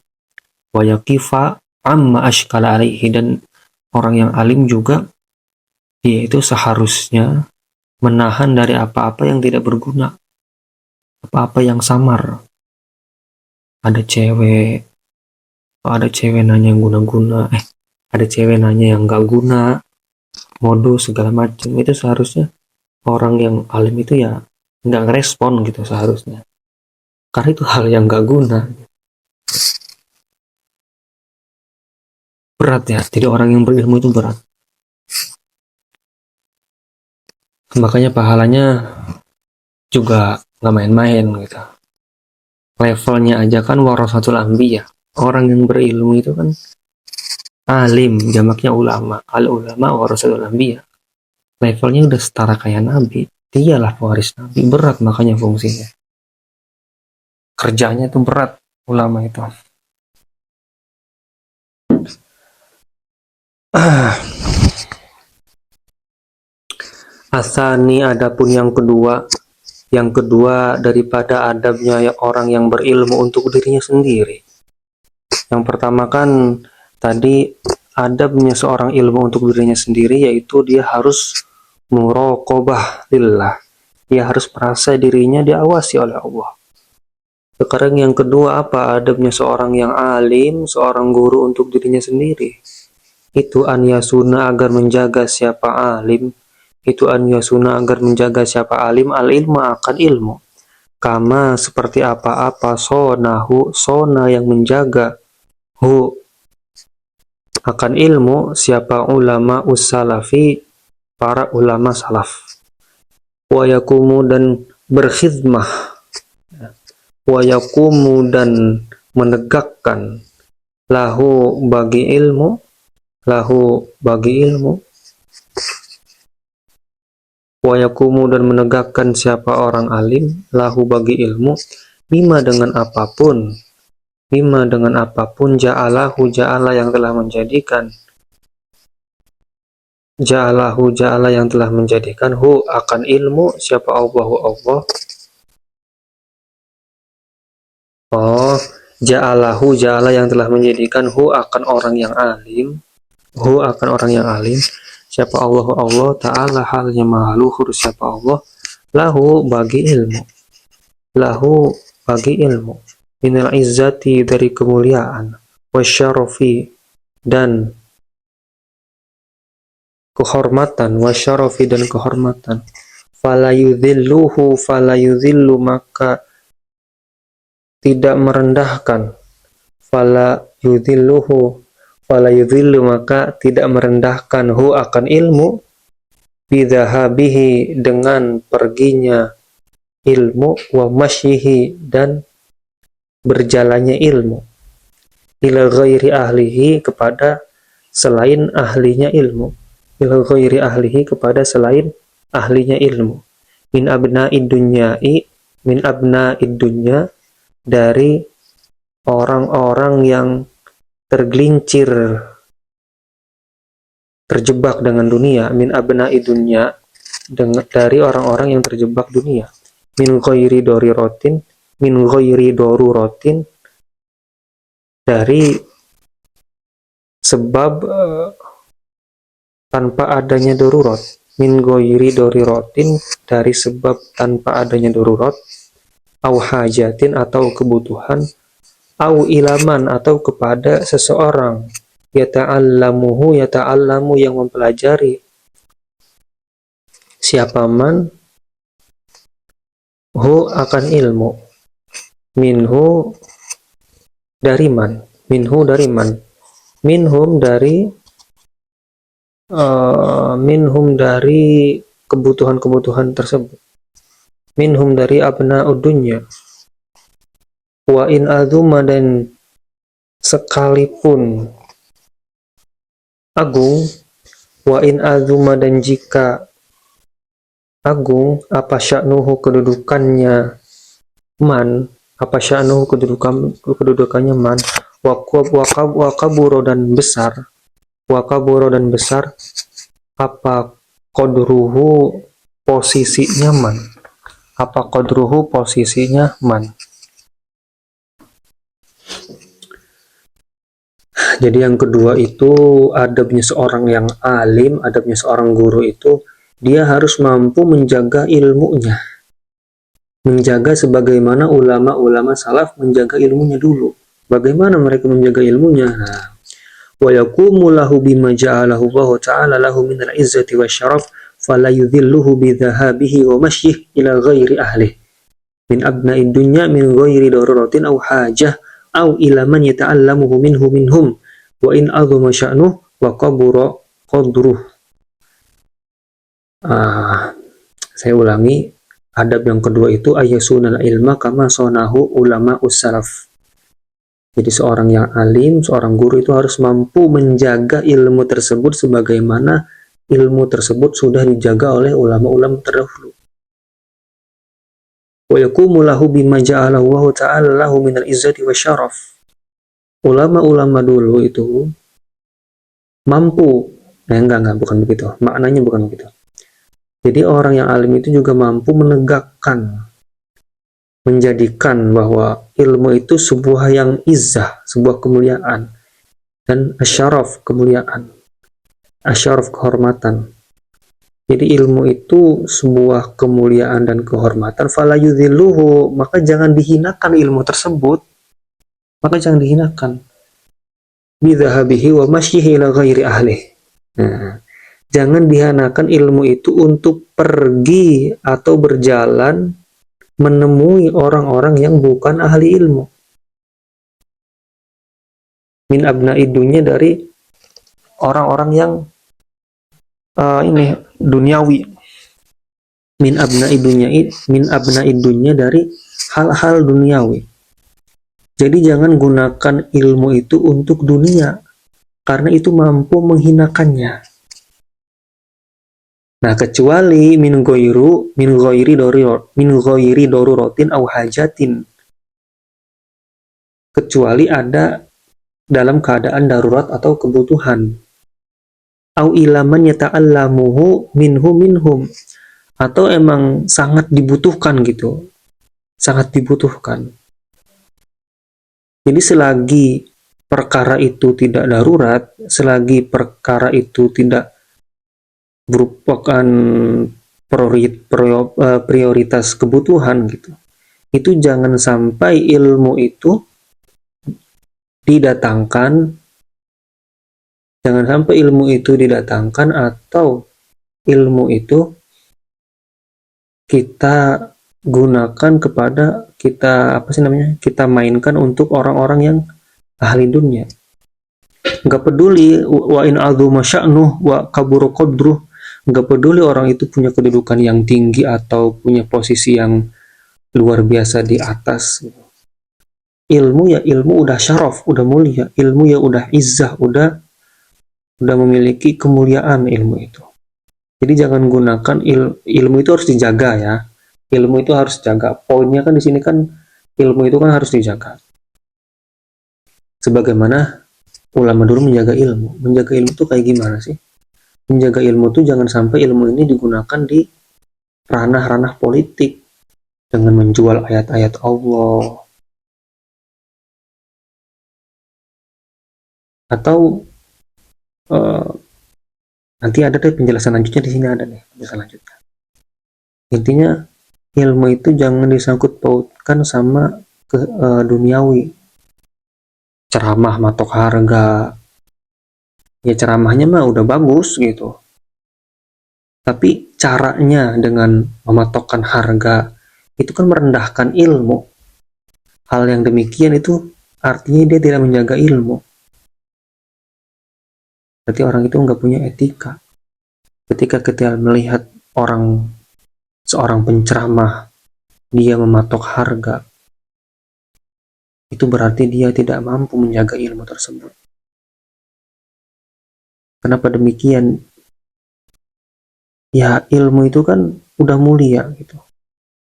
Wa yaqifa amma ashkala alaihi, dan orang yang alim juga dia itu seharusnya menahan dari apa-apa yang tidak berguna, apa-apa yang samar. Ada cewek nanya yang guna-guna, ada cewek nanya yang gak guna, modus segala macam. Itu seharusnya orang yang alim itu ya nggak ngerespon gitu seharusnya, karena itu hal yang gak guna. Berat ya, jadi orang yang berilmu itu berat. Makanya pahalanya juga nggak main-main gitu. Levelnya aja kan warasatul anbiya. Orang yang berilmu itu kan alim, jamaknya ulama. Al ulama warasatul anbiya. Levelnya udah setara kayak nabi. Dialah pewaris nabi. Berat makanya fungsinya. Kerjanya itu berat ulama itu. Asani, adapun yang kedua daripada adabnya orang yang berilmu untuk dirinya sendiri. Yang pertama kan tadi adabnya seorang ilmu untuk dirinya sendiri, yaitu dia harus muraqabah lillah. Dia harus merasa dirinya diawasi oleh Allah. Sekarang yang kedua, apa adabnya seorang yang alim, seorang guru untuk dirinya sendiri? Itu an yasuna, agar menjaga siapa alim. Itu an yasuna, agar menjaga siapa alim, al ilma, akan ilmu. Kama, seperti apa-apa sona yang menjaga hu, akan ilmu, siapa ulama usalafi, para ulama salaf. Wa yakumu, dan berkhidmah. Wa yakumu, dan menegakkan lahu, bagi ilmu. Wa yakumu, dan menegakkan siapa orang alim, lahu, bagi ilmu, bima, dengan apapun ja'ala yang telah menjadikan hu, akan ilmu, siapa Allah. Ja'ala yang telah menjadikan hu, akan orang yang alim, siapa Allah ta'ala, halnya maha luhur siapa Allah, lahu, bagi ilmu, minal izzati, dari kemuliaan, wasyarafi, dan kehormatan, fala yudhillu, maka tidak merendahkan, maka tidak merendahkan hu, akan ilmu, bidhahabihi, dengan perginya ilmu, wa masyihi, dan berjalannya ilmu, ila ghairi ahlihi, kepada selain ahlinya ilmu, min abna'id dunya, dari orang-orang yang tergelincir, terjebak dengan dunia, min abna'i dunya, dari orang-orang yang terjebak dunia, min ghairi daruratin, dari sebab tanpa adanya darurat, min ghairi daruratin, dari sebab tanpa adanya darurat, au hajatin, atau kebutuhan, au ilaman, atau kepada seseorang, yata'allamu yang mempelajari, siapa man hu akan ilmu, minhu dari man, minhum dari kebutuhan-kebutuhan tersebut, minhum dari abna'ud dunya, wa in azuma, dan sekalipun agung, wa in azuma, dan jika agung, apa sya'nuhu, kedudukannya man, apa sya'nuhu, kedudukannya man, wa kaburo, dan besar, apa qadruhu, posisinya man, Jadi yang kedua itu adabnya seorang yang alim, adabnya seorang guru itu dia harus mampu menjaga ilmunya. Menjaga sebagaimana ulama-ulama salaf menjaga ilmunya dulu. Bagaimana mereka menjaga ilmunya? Nah, wa yaqumu lahu bima ja'alahu Allah ta'ala lahu min al-izzati wasyaraf fala yudhilluhu bidhahabihi wa masyih ila ghairi ahlih min abna'id dunya min ghairi daruratin aw hajah aw ila man yata'allamuhu minhum wa in azuma sya'nuh wa kabura qadruh. Saya ulangi, adab yang kedua itu ayasunal ilma kama sonahu ulama ussalaf. Jadi seorang yang alim, seorang guru itu harus mampu menjaga ilmu tersebut sebagaimana ilmu tersebut sudah dijaga oleh ulama-ulama terdahulu. Wa yaqumu lahu bima ja'alahu Allah ta'ala lahu minal izzati wasyaraf. Ulama-ulama dulu itu mampu, bukan begitu. Maknanya bukan begitu. Jadi orang yang alim itu juga mampu menegakkan, menjadikan bahwa ilmu itu sebuah yang izzah, sebuah kemuliaan, dan asyaraf, kemuliaan, asyaraf, kehormatan. Jadi ilmu itu sebuah kemuliaan dan kehormatan, fala yudhilluhu, maka jangan dihinakan ilmu tersebut, bidhahabihi wa masyihi ila ghairi ahlih. Jangan dihinakan ilmu itu untuk pergi atau berjalan menemui orang-orang yang bukan ahli ilmu. Min abna'id dunya, dari orang-orang yang duniawi. Min abna'id dunya, dari hal-hal duniawi. Jadi jangan gunakan ilmu itu untuk dunia, karena itu mampu menghinakannya. Nah, kecuali min ghairi daruratin aw hajatin. Kecuali ada dalam keadaan darurat atau kebutuhan. Au ilaman yata'allamuhu minhum. Atau emang sangat dibutuhkan gitu. Sangat dibutuhkan. Jadi selagi perkara itu tidak darurat, selagi perkara itu tidak merupakan prioritas kebutuhan gitu, itu jangan sampai ilmu itu didatangkan, atau ilmu itu kita gunakan kepada kita mainkan untuk orang-orang yang ahli dunia. Nggak peduli wa in azuma sya'nuh wa kabura qadruh, nggak peduli orang itu punya kedudukan yang tinggi atau punya posisi yang luar biasa di atas. Ilmu udah syaraf, udah mulia. Ilmu udah izzah, udah memiliki kemuliaan ilmu itu. Jadi jangan gunakan ilmu itu harus dijaga ya. Ilmu itu harus jaga. Poinnya kan di sini kan ilmu itu kan harus dijaga. Sebagaimana ulama dulu menjaga ilmu. Menjaga ilmu tuh kayak gimana sih? Menjaga ilmu tuh jangan sampai ilmu ini digunakan di ranah-ranah politik dengan menjual ayat-ayat Allah, atau uh, nanti ada deh penjelasan lanjutnya, di sini ada nih penjelasan lanjutnya. Intinya ilmu itu jangan disangkut pautkan sama duniawi. Ceramah matok harga, ya ceramahnya mah udah bagus gitu, tapi caranya dengan mematokkan harga itu kan merendahkan ilmu. Hal yang demikian itu artinya dia tidak menjaga ilmu. Berarti orang itu nggak punya etika. Ketika kita melihat seorang penceramah, dia mematok harga, itu berarti dia tidak mampu menjaga ilmu tersebut. Kenapa demikian? Ya ilmu itu kan udah mulia gitu,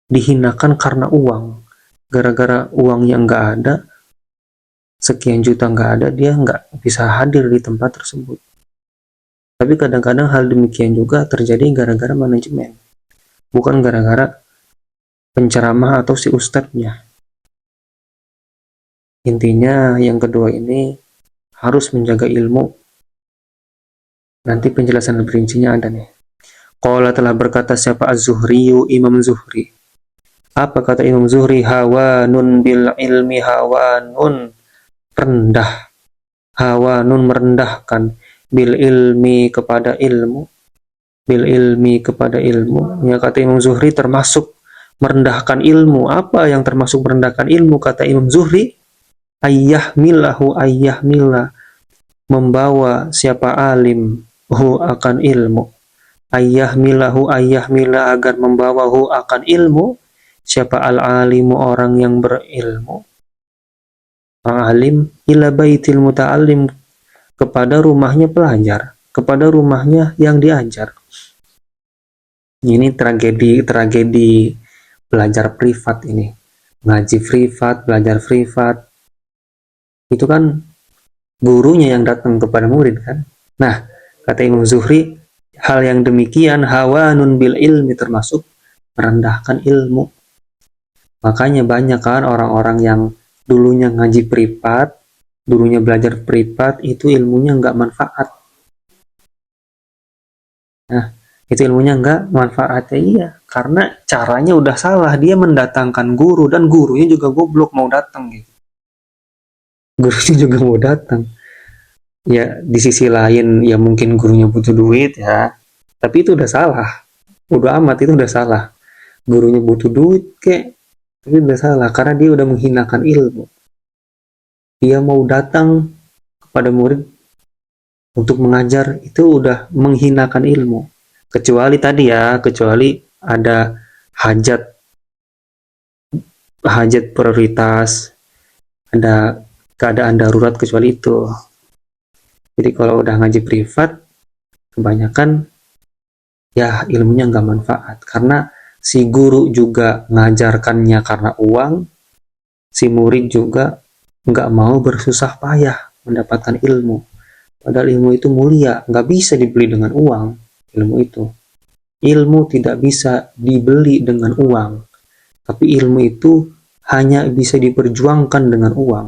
dihinakan karena uang. Gara-gara uangnya nggak ada, sekian juta nggak ada, dia nggak bisa hadir di tempat tersebut. Tapi kadang-kadang hal demikian juga terjadi gara-gara manajemen, bukan gara-gara penceramah atau si ustadznya. Intinya yang kedua ini harus menjaga ilmu. Nanti penjelasan lebih rincinya ada nih. Qala telah berkata siapa Az-Zuhriyu, Imam Zuhri. Apa kata Imam Zuhri? Hawanun bil ilmi, hawanun rendah, hawanun merendahkan, bil ilmi kepada ilmu, bil ilmi kepada ilmu. Ya kata Imam Zuhri termasuk merendahkan ilmu. Apa yang termasuk merendahkan ilmu? Kata Imam Zuhri, ayah milah, membawa siapa alim hu akan ilmu, ayah milah agar membawa hu akan ilmu, siapa al-alimu orang yang berilmu, alim ila baitil muta'alim kepada rumahnya pelajar, kepada rumahnya yang diajar. Ini tragedi belajar privat ini, ngaji privat, belajar privat, itu kan gurunya yang datang kepada murid kan. Nah, kata Imam Zuhri, hal yang demikian hawanun bil ilmi termasuk merendahkan ilmu. Makanya banyak kan orang-orang yang dulunya ngaji privat, dulunya belajar privat, itu ilmunya nggak manfaat. Nah, itu ilmunya nggak manfaat, iya, karena caranya udah salah. Dia mendatangkan guru dan gurunya juga goblok mau datang gitu. Gurunya juga mau datang. Ya di sisi lain ya mungkin gurunya butuh duit ya, tapi itu udah salah. Udah amat itu udah salah. Gurunya butuh duit kek, tapi udah salah karena dia udah menghinakan ilmu. Dia mau datang kepada murid untuk mengajar, itu udah menghinakan ilmu. Kecuali tadi ya, kecuali ada hajat prioritas, ada keadaan darurat, kecuali itu. Jadi kalau udah ngaji privat, kebanyakan ya ilmunya nggak manfaat. Karena si guru juga ngajarkannya karena uang, si murid juga nggak mau bersusah payah mendapatkan ilmu. Padahal ilmu itu mulia, nggak bisa dibeli dengan uang. Ilmu itu, ilmu tidak bisa dibeli dengan uang, tapi ilmu itu hanya bisa diperjuangkan dengan uang.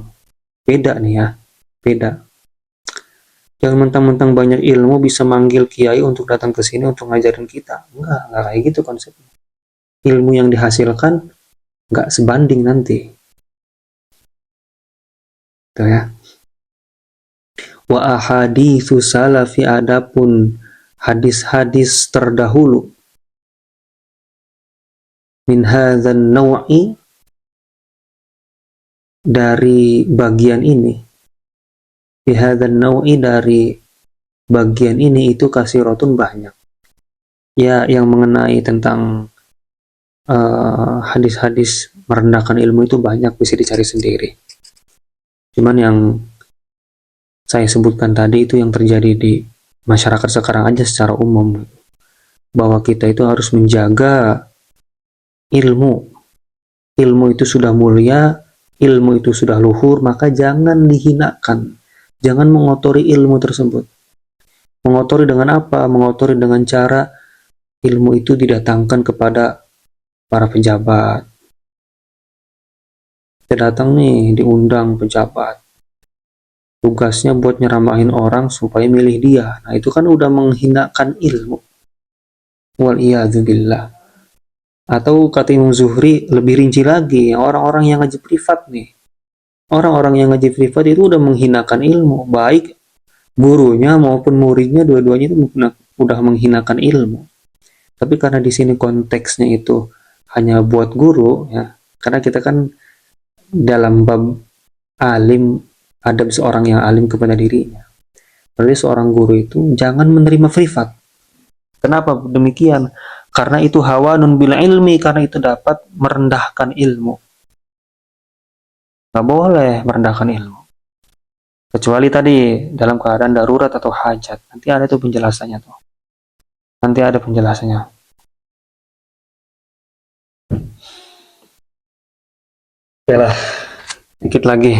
Beda nih ya, beda. Jangan mentang-mentang banyak ilmu bisa manggil kiai untuk datang ke sini untuk ngajarin kita. Enggak kayak gitu konsepnya. Ilmu yang dihasilkan nggak sebanding nanti. Tuh ya. Wa ahaditsu salafi, adapun hadis-hadis terdahulu, min hadzal naw'i, dari bagian ini, fi hadzal naw'i, dari bagian ini, itu kasiratun banyak. Ya yang mengenai tentang hadis-hadis merendahkan ilmu itu banyak, bisa dicari sendiri. Cuman yang saya sebutkan tadi itu yang terjadi di masyarakat sekarang aja secara umum, bahwa kita itu harus menjaga ilmu. Ilmu itu sudah mulia, ilmu itu sudah luhur, maka jangan dihinakan, Jangan mengotori ilmu tersebut. Mengotori dengan apa? Mengotori dengan cara ilmu itu didatangkan kepada para pejabat. Dia datang nih, diundang pejabat. Tugasnya buat nyeramahin orang supaya milih dia. Nah, itu kan udah menghinakan ilmu. Wal'iyadzubillah. Atau kata Imam Zuhri lebih rinci lagi, orang-orang yang ngaji privat nih. Orang-orang yang ngaji privat itu udah menghinakan ilmu, baik gurunya maupun muridnya, dua-duanya itu udah menghinakan ilmu. Tapi karena di sini konteksnya itu hanya buat guru, ya, karena kita kan dalam bab alim, adab seorang yang alim kepada dirinya. Berarti seorang guru itu jangan menerima privat. Kenapa demikian? Karena itu hawanun bil ilmi, karena itu dapat merendahkan ilmu. Nggak boleh merendahkan ilmu. Kecuali tadi dalam keadaan darurat atau hajat. Nanti ada tuh penjelasannya tuh. Nanti ada penjelasannya. Oke lah, dikit lagi.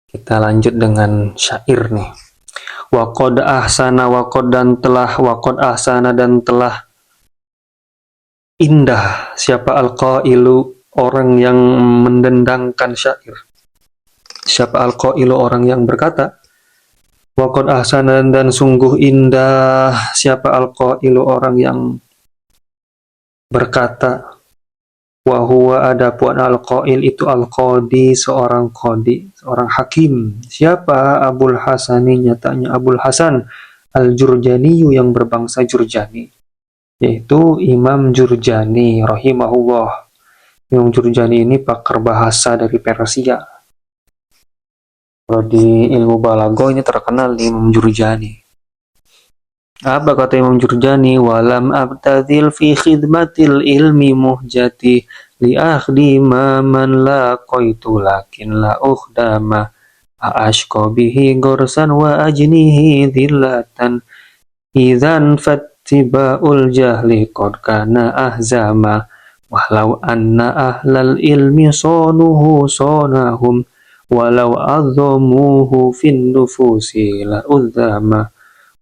Kita lanjut dengan syair nih. Waqad ahsana waqad dan telah indah siapa al-qailu, orang yang mendendangkan syair. Siapa al-qailu, orang yang berkata. Waqad ahsana dan sungguh indah siapa al-qailu, orang yang berkata. Wa huwa adapun al-qail itu al-qadi, seorang qadi, seorang hakim. Siapa? Abul Hasani, nyatanya Abul Hasan al-Jurjani, yang berbangsa Jurjani, yaitu Imam Jurjani rahimahullah. Imam Jurjani ini pakar bahasa dari Persia. Kalau di ilmu balaghah ini terkenal di Imam Jurjani. Apa kata Imam Jurjani? Walam abtadil fi khidmatil ilmi muhjati li akhdima man laqaitu lakin la ukhdama ashqa bihi gorsan wa ajnihi dhillatan idzan fattiba'ul jahli qad kana ahzama walau anna ahlal ilmi sonuhu sonahum walau azzamuhu fin nufusi la udzama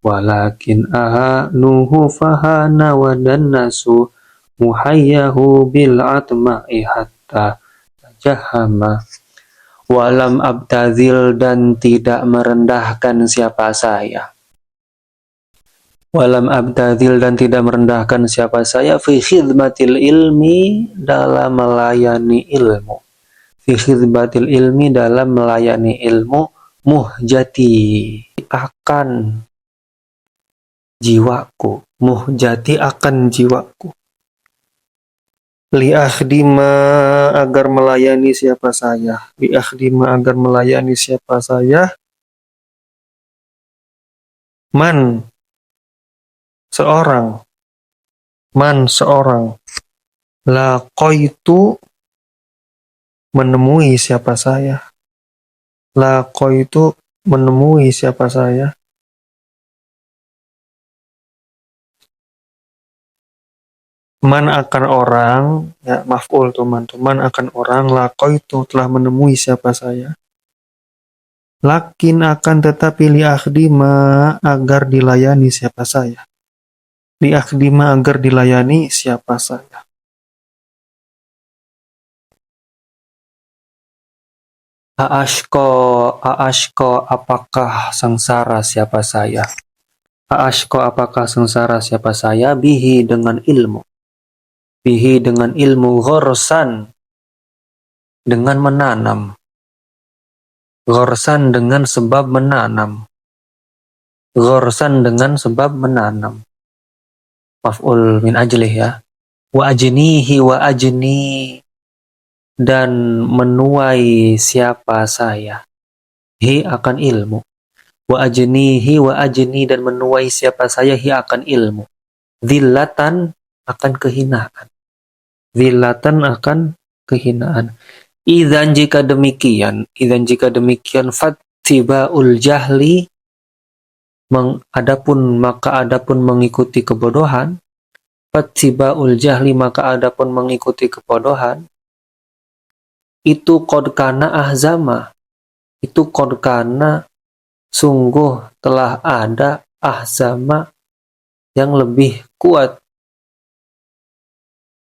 walakin ahanuhu fahana wadan nasu muhayyahu bil atma'i hatta tajahama. Walam abtazil, dan tidak merendahkan siapa saya. Walam abtazil, dan tidak merendahkan siapa saya fi khidmatil ilmi, dalam melayani ilmu. Fi khidmatil ilmi, dalam melayani ilmu. Muhjati, akan jiwaku, muhjati akan jiwaku. Li akhdima, agar melayani siapa saya. Li akhdima, agar melayani siapa saya. Man, seorang. Man, seorang. Laqaitu, menemui siapa saya. Laqaitu, menemui siapa saya. Man akan orang, ya maf'ul teman-teman, akan orang, laqaitu telah menemui siapa saya. Lakin akan tetapi li akhdima, agar dilayani siapa saya. Li akhdima, agar dilayani siapa saya. Aashko, apakah sengsara siapa saya. Aashko, apakah sengsara siapa saya. Bihi, dengan ilmu. Bihi, dengan ilmu. Ghorsan, dengan menanam. Ghorsan, dengan sebab menanam. Ghorsan, dengan sebab menanam. Maf'ul min ajlih, ya. Wa ajnihi, wa ajni, dan menuai siapa saya. Hi, akan ilmu. Wa ajnihi, wa ajni, dan menuai siapa saya. Hi, akan ilmu. Dhillatan, akan kehinaan. Dhillatan, akan kehinaan. Idzan, jika demikian. Idzan, jika demikian. Fattiba'ul jahli, adapun mengikuti kebodohan. Fattiba'ul jahli, maka adapun mengikuti kebodohan. Itu qad kana ahzama, Itu qad kana, sungguh telah ada ahzama yang lebih kuat.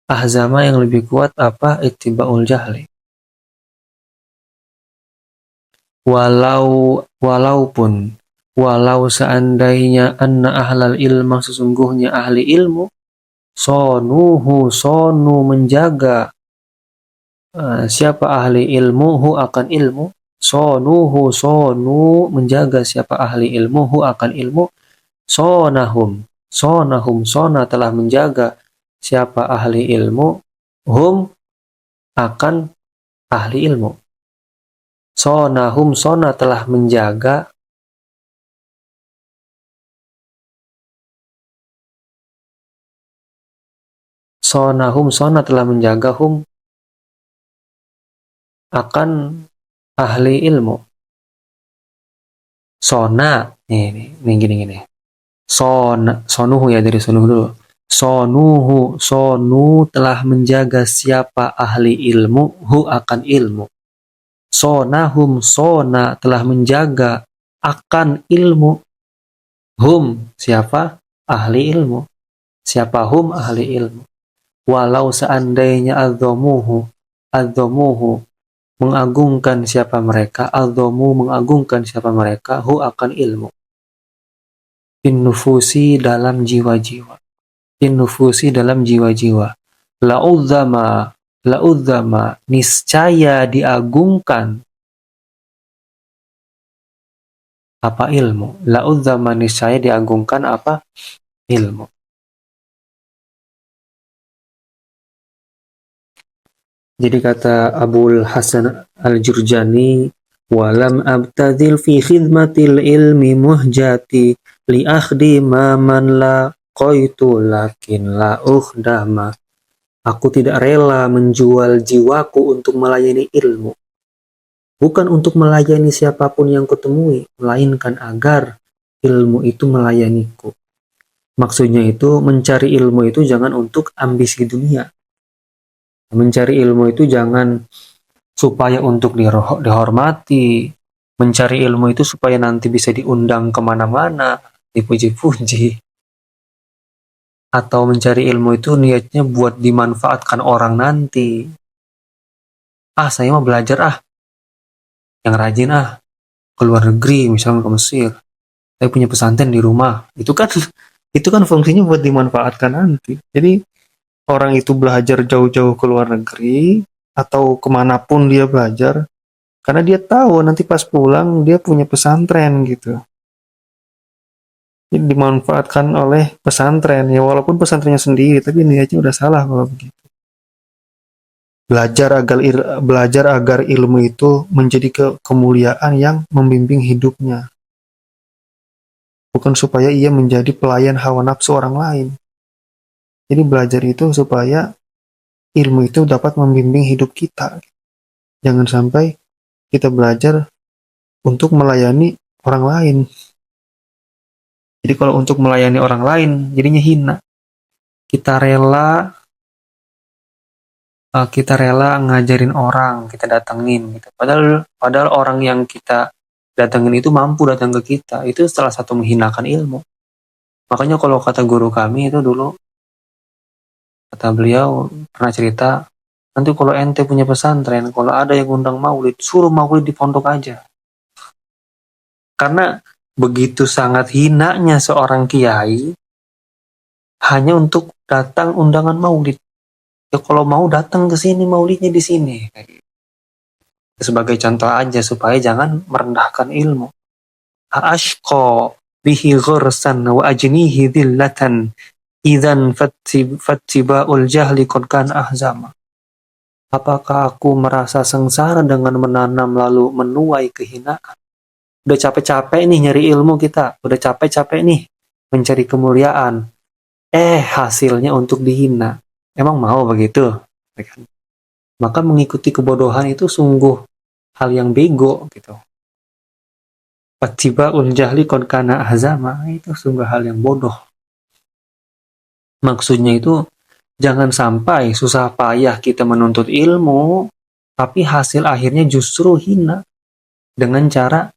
Ahzama yang lebih kuat apa? Ittiba'ul jahli. Walau seandainya anna ahlal ilma, sesungguhnya ahli ilmu, sonu menjaga, siapa ahli ilmu hu akan ilmu, sonu menjaga siapa ahli ilmu hu akan ilmu, sona telah menjaga siapa ahli ilmu hum akan ahli ilmu. Sona telah menjaga, sona telah menjaga hum akan ahli ilmu. Sona, nih gini. Sonuhu ya, dari sonuhu dulu. Sonu telah menjaga siapa ahli ilmu hu akan ilmu. Sona telah menjaga akan ilmu hum, siapa ahli ilmu. Siapa hum? Ahli ilmu. Walau seandainya adzomuhu mengagungkan siapa mereka, mengagungkan siapa mereka, hu akan ilmu. Innufusi dalam jiwa-jiwa. La'udzama niscaya diagungkan apa? Ilmu. La'udzama niscaya diagungkan apa? Ilmu. Jadi kata Abul Hasan Al-Jurjani, walam abtadil fi khidmatil ilmi muhjati li akhdi ma man la qaitu lakin la ukhdama. Aku tidak rela menjual jiwaku untuk melayani ilmu. Bukan untuk melayani siapapun yang kutemui, melainkan agar ilmu itu melayaniku. Maksudnya itu, mencari ilmu itu jangan untuk ambisi dunia. Mencari ilmu itu jangan supaya untuk dihormati. Mencari ilmu itu supaya nanti bisa diundang kemana-mana, dipuji-puji. Atau mencari ilmu itu niatnya buat dimanfaatkan orang nanti. Saya mau belajar yang rajin ke luar negeri, misalnya ke Mesir. Saya punya pesantren di rumah. Itu kan fungsinya buat dimanfaatkan nanti. Jadi orang itu belajar jauh-jauh ke luar negeri atau kemanapun dia belajar, karena dia tahu nanti pas pulang dia punya pesantren gitu. Jadi dimanfaatkan oleh pesantren, ya walaupun pesantrennya sendiri, tapi niatnya udah salah kalau begitu. Belajar agar ilmu itu menjadi kemuliaan yang membimbing hidupnya. Bukan supaya ia menjadi pelayan hawa nafsu orang lain. Jadi belajar itu supaya ilmu itu dapat membimbing hidup kita. Jangan sampai kita belajar untuk melayani orang lain. Jadi kalau untuk melayani orang lain, jadinya hina. Kita rela ngajarin orang, kita datengin gitu. Padahal orang yang kita datengin itu mampu datang ke kita. Itu salah satu menghinakan ilmu. Makanya kalau kata guru kami itu dulu, kata beliau pernah cerita, nanti kalau ente punya pesantren, kalau ada yang undang maulid, suruh maulid di pondok aja. Karena begitu sangat hinanya seorang kiai hanya untuk datang undangan maulid. Ya kalau mau datang ke sini, maulidnya di sini. Sebagai contoh aja supaya jangan merendahkan ilmu. Ashqa bihi ghursan wa ajnihi dhillatan idzan fattiba'ul jahli qad kan ahzama. Apakah aku merasa sengsara dengan menanam lalu menuai kehinaan? Udah capek-capek nih nyari ilmu kita, udah capek-capek nih mencari kemuliaan. Hasilnya untuk dihina. Emang mau begitu? Maka mengikuti kebodohan itu sungguh hal yang bego gitu. Fattiba'ul jahli qad kana ahzama, itu sungguh hal yang bodoh. Maksudnya itu jangan sampai susah payah kita menuntut ilmu, tapi hasil akhirnya justru hina. dengan cara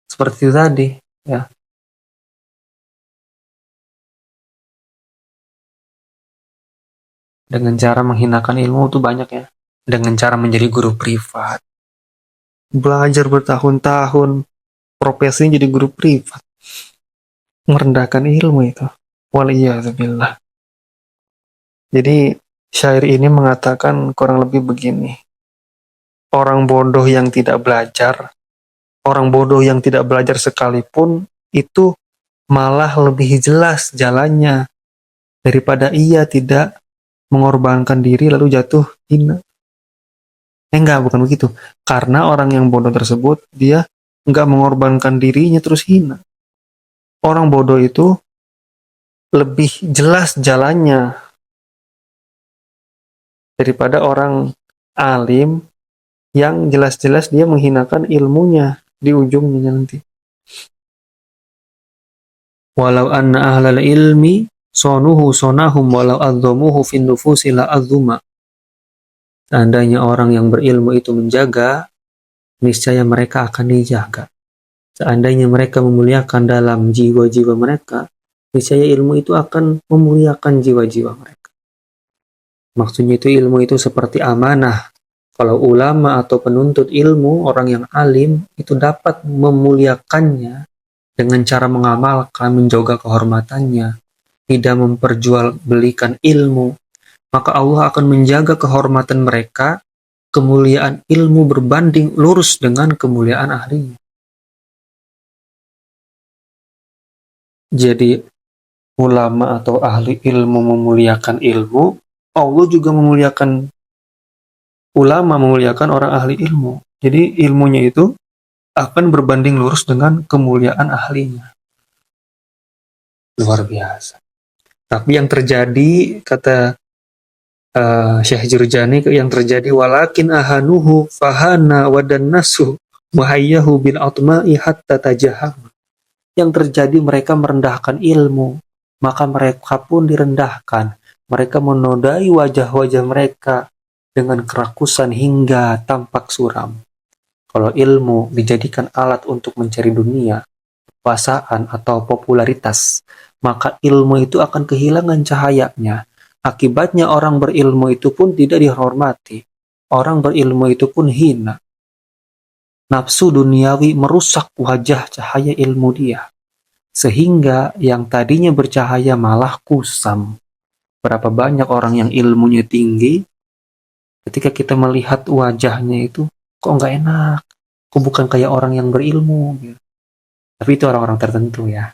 seperti itu tadi, ya. Dengan cara menghinakan ilmu itu banyak ya. Dengan cara menjadi guru privat. Belajar bertahun-tahun, profesinya jadi guru privat. Merendahkan ilmu itu. Waliyahzubillah. Jadi syair ini mengatakan kurang lebih begini. Orang bodoh yang tidak belajar, orang bodoh yang tidak belajar sekalipun, itu malah lebih jelas jalannya daripada ia tidak mengorbankan diri lalu jatuh hina. Enggak, bukan begitu. Karena orang yang bodoh tersebut, dia enggak mengorbankan dirinya terus hina. Orang bodoh itu lebih jelas jalannya daripada orang alim yang jelas-jelas dia menghinakan ilmunya di ujungnya nanti. Walau anna ahlal ilmi sonuhu sonahum walau adzomuhu fin nufusi la adzuma. Seandainya orang yang berilmu itu menjaga, niscaya mereka akan dijaga. Seandainya mereka memuliakan dalam jiwa-jiwa mereka, niscaya ilmu itu akan memuliakan jiwa-jiwa mereka. Maksudnya itu ilmu itu seperti amanah. Kalau ulama atau penuntut ilmu, orang yang alim, itu dapat memuliakannya dengan cara mengamalkan, menjaga kehormatannya, tidak memperjualbelikan ilmu, maka Allah akan menjaga kehormatan mereka, kemuliaan ilmu berbanding lurus dengan kemuliaan ahlinya. Jadi ulama atau ahli ilmu memuliakan ilmu, Allah juga memuliakan ulama, memuliakan orang ahli ilmu. Jadi ilmunya itu akan berbanding lurus dengan kemuliaan ahlinya. Luar biasa. Tapi yang terjadi, kata Syekh Jurjani, yang terjadi walakin ahanuhu fahana wadan nasu wahayyahu bil atma'i hatta tajaham. Yang terjadi mereka merendahkan ilmu, maka mereka pun direndahkan. Mereka menodai wajah-wajah mereka dengan kerakusan hingga tampak suram. Kalau ilmu dijadikan alat untuk mencari dunia, kekuasaan atau popularitas, maka ilmu itu akan kehilangan cahayanya. Akibatnya orang berilmu itu pun tidak dihormati. Orang berilmu itu pun hina. Nafsu duniawi merusak wajah cahaya ilmu dia. Sehingga yang tadinya bercahaya malah kusam. Berapa banyak orang yang ilmunya tinggi, ketika kita melihat wajahnya itu, kok nggak enak. Kok bukan kayak orang yang berilmu. Gitu. Tapi itu orang-orang tertentu ya.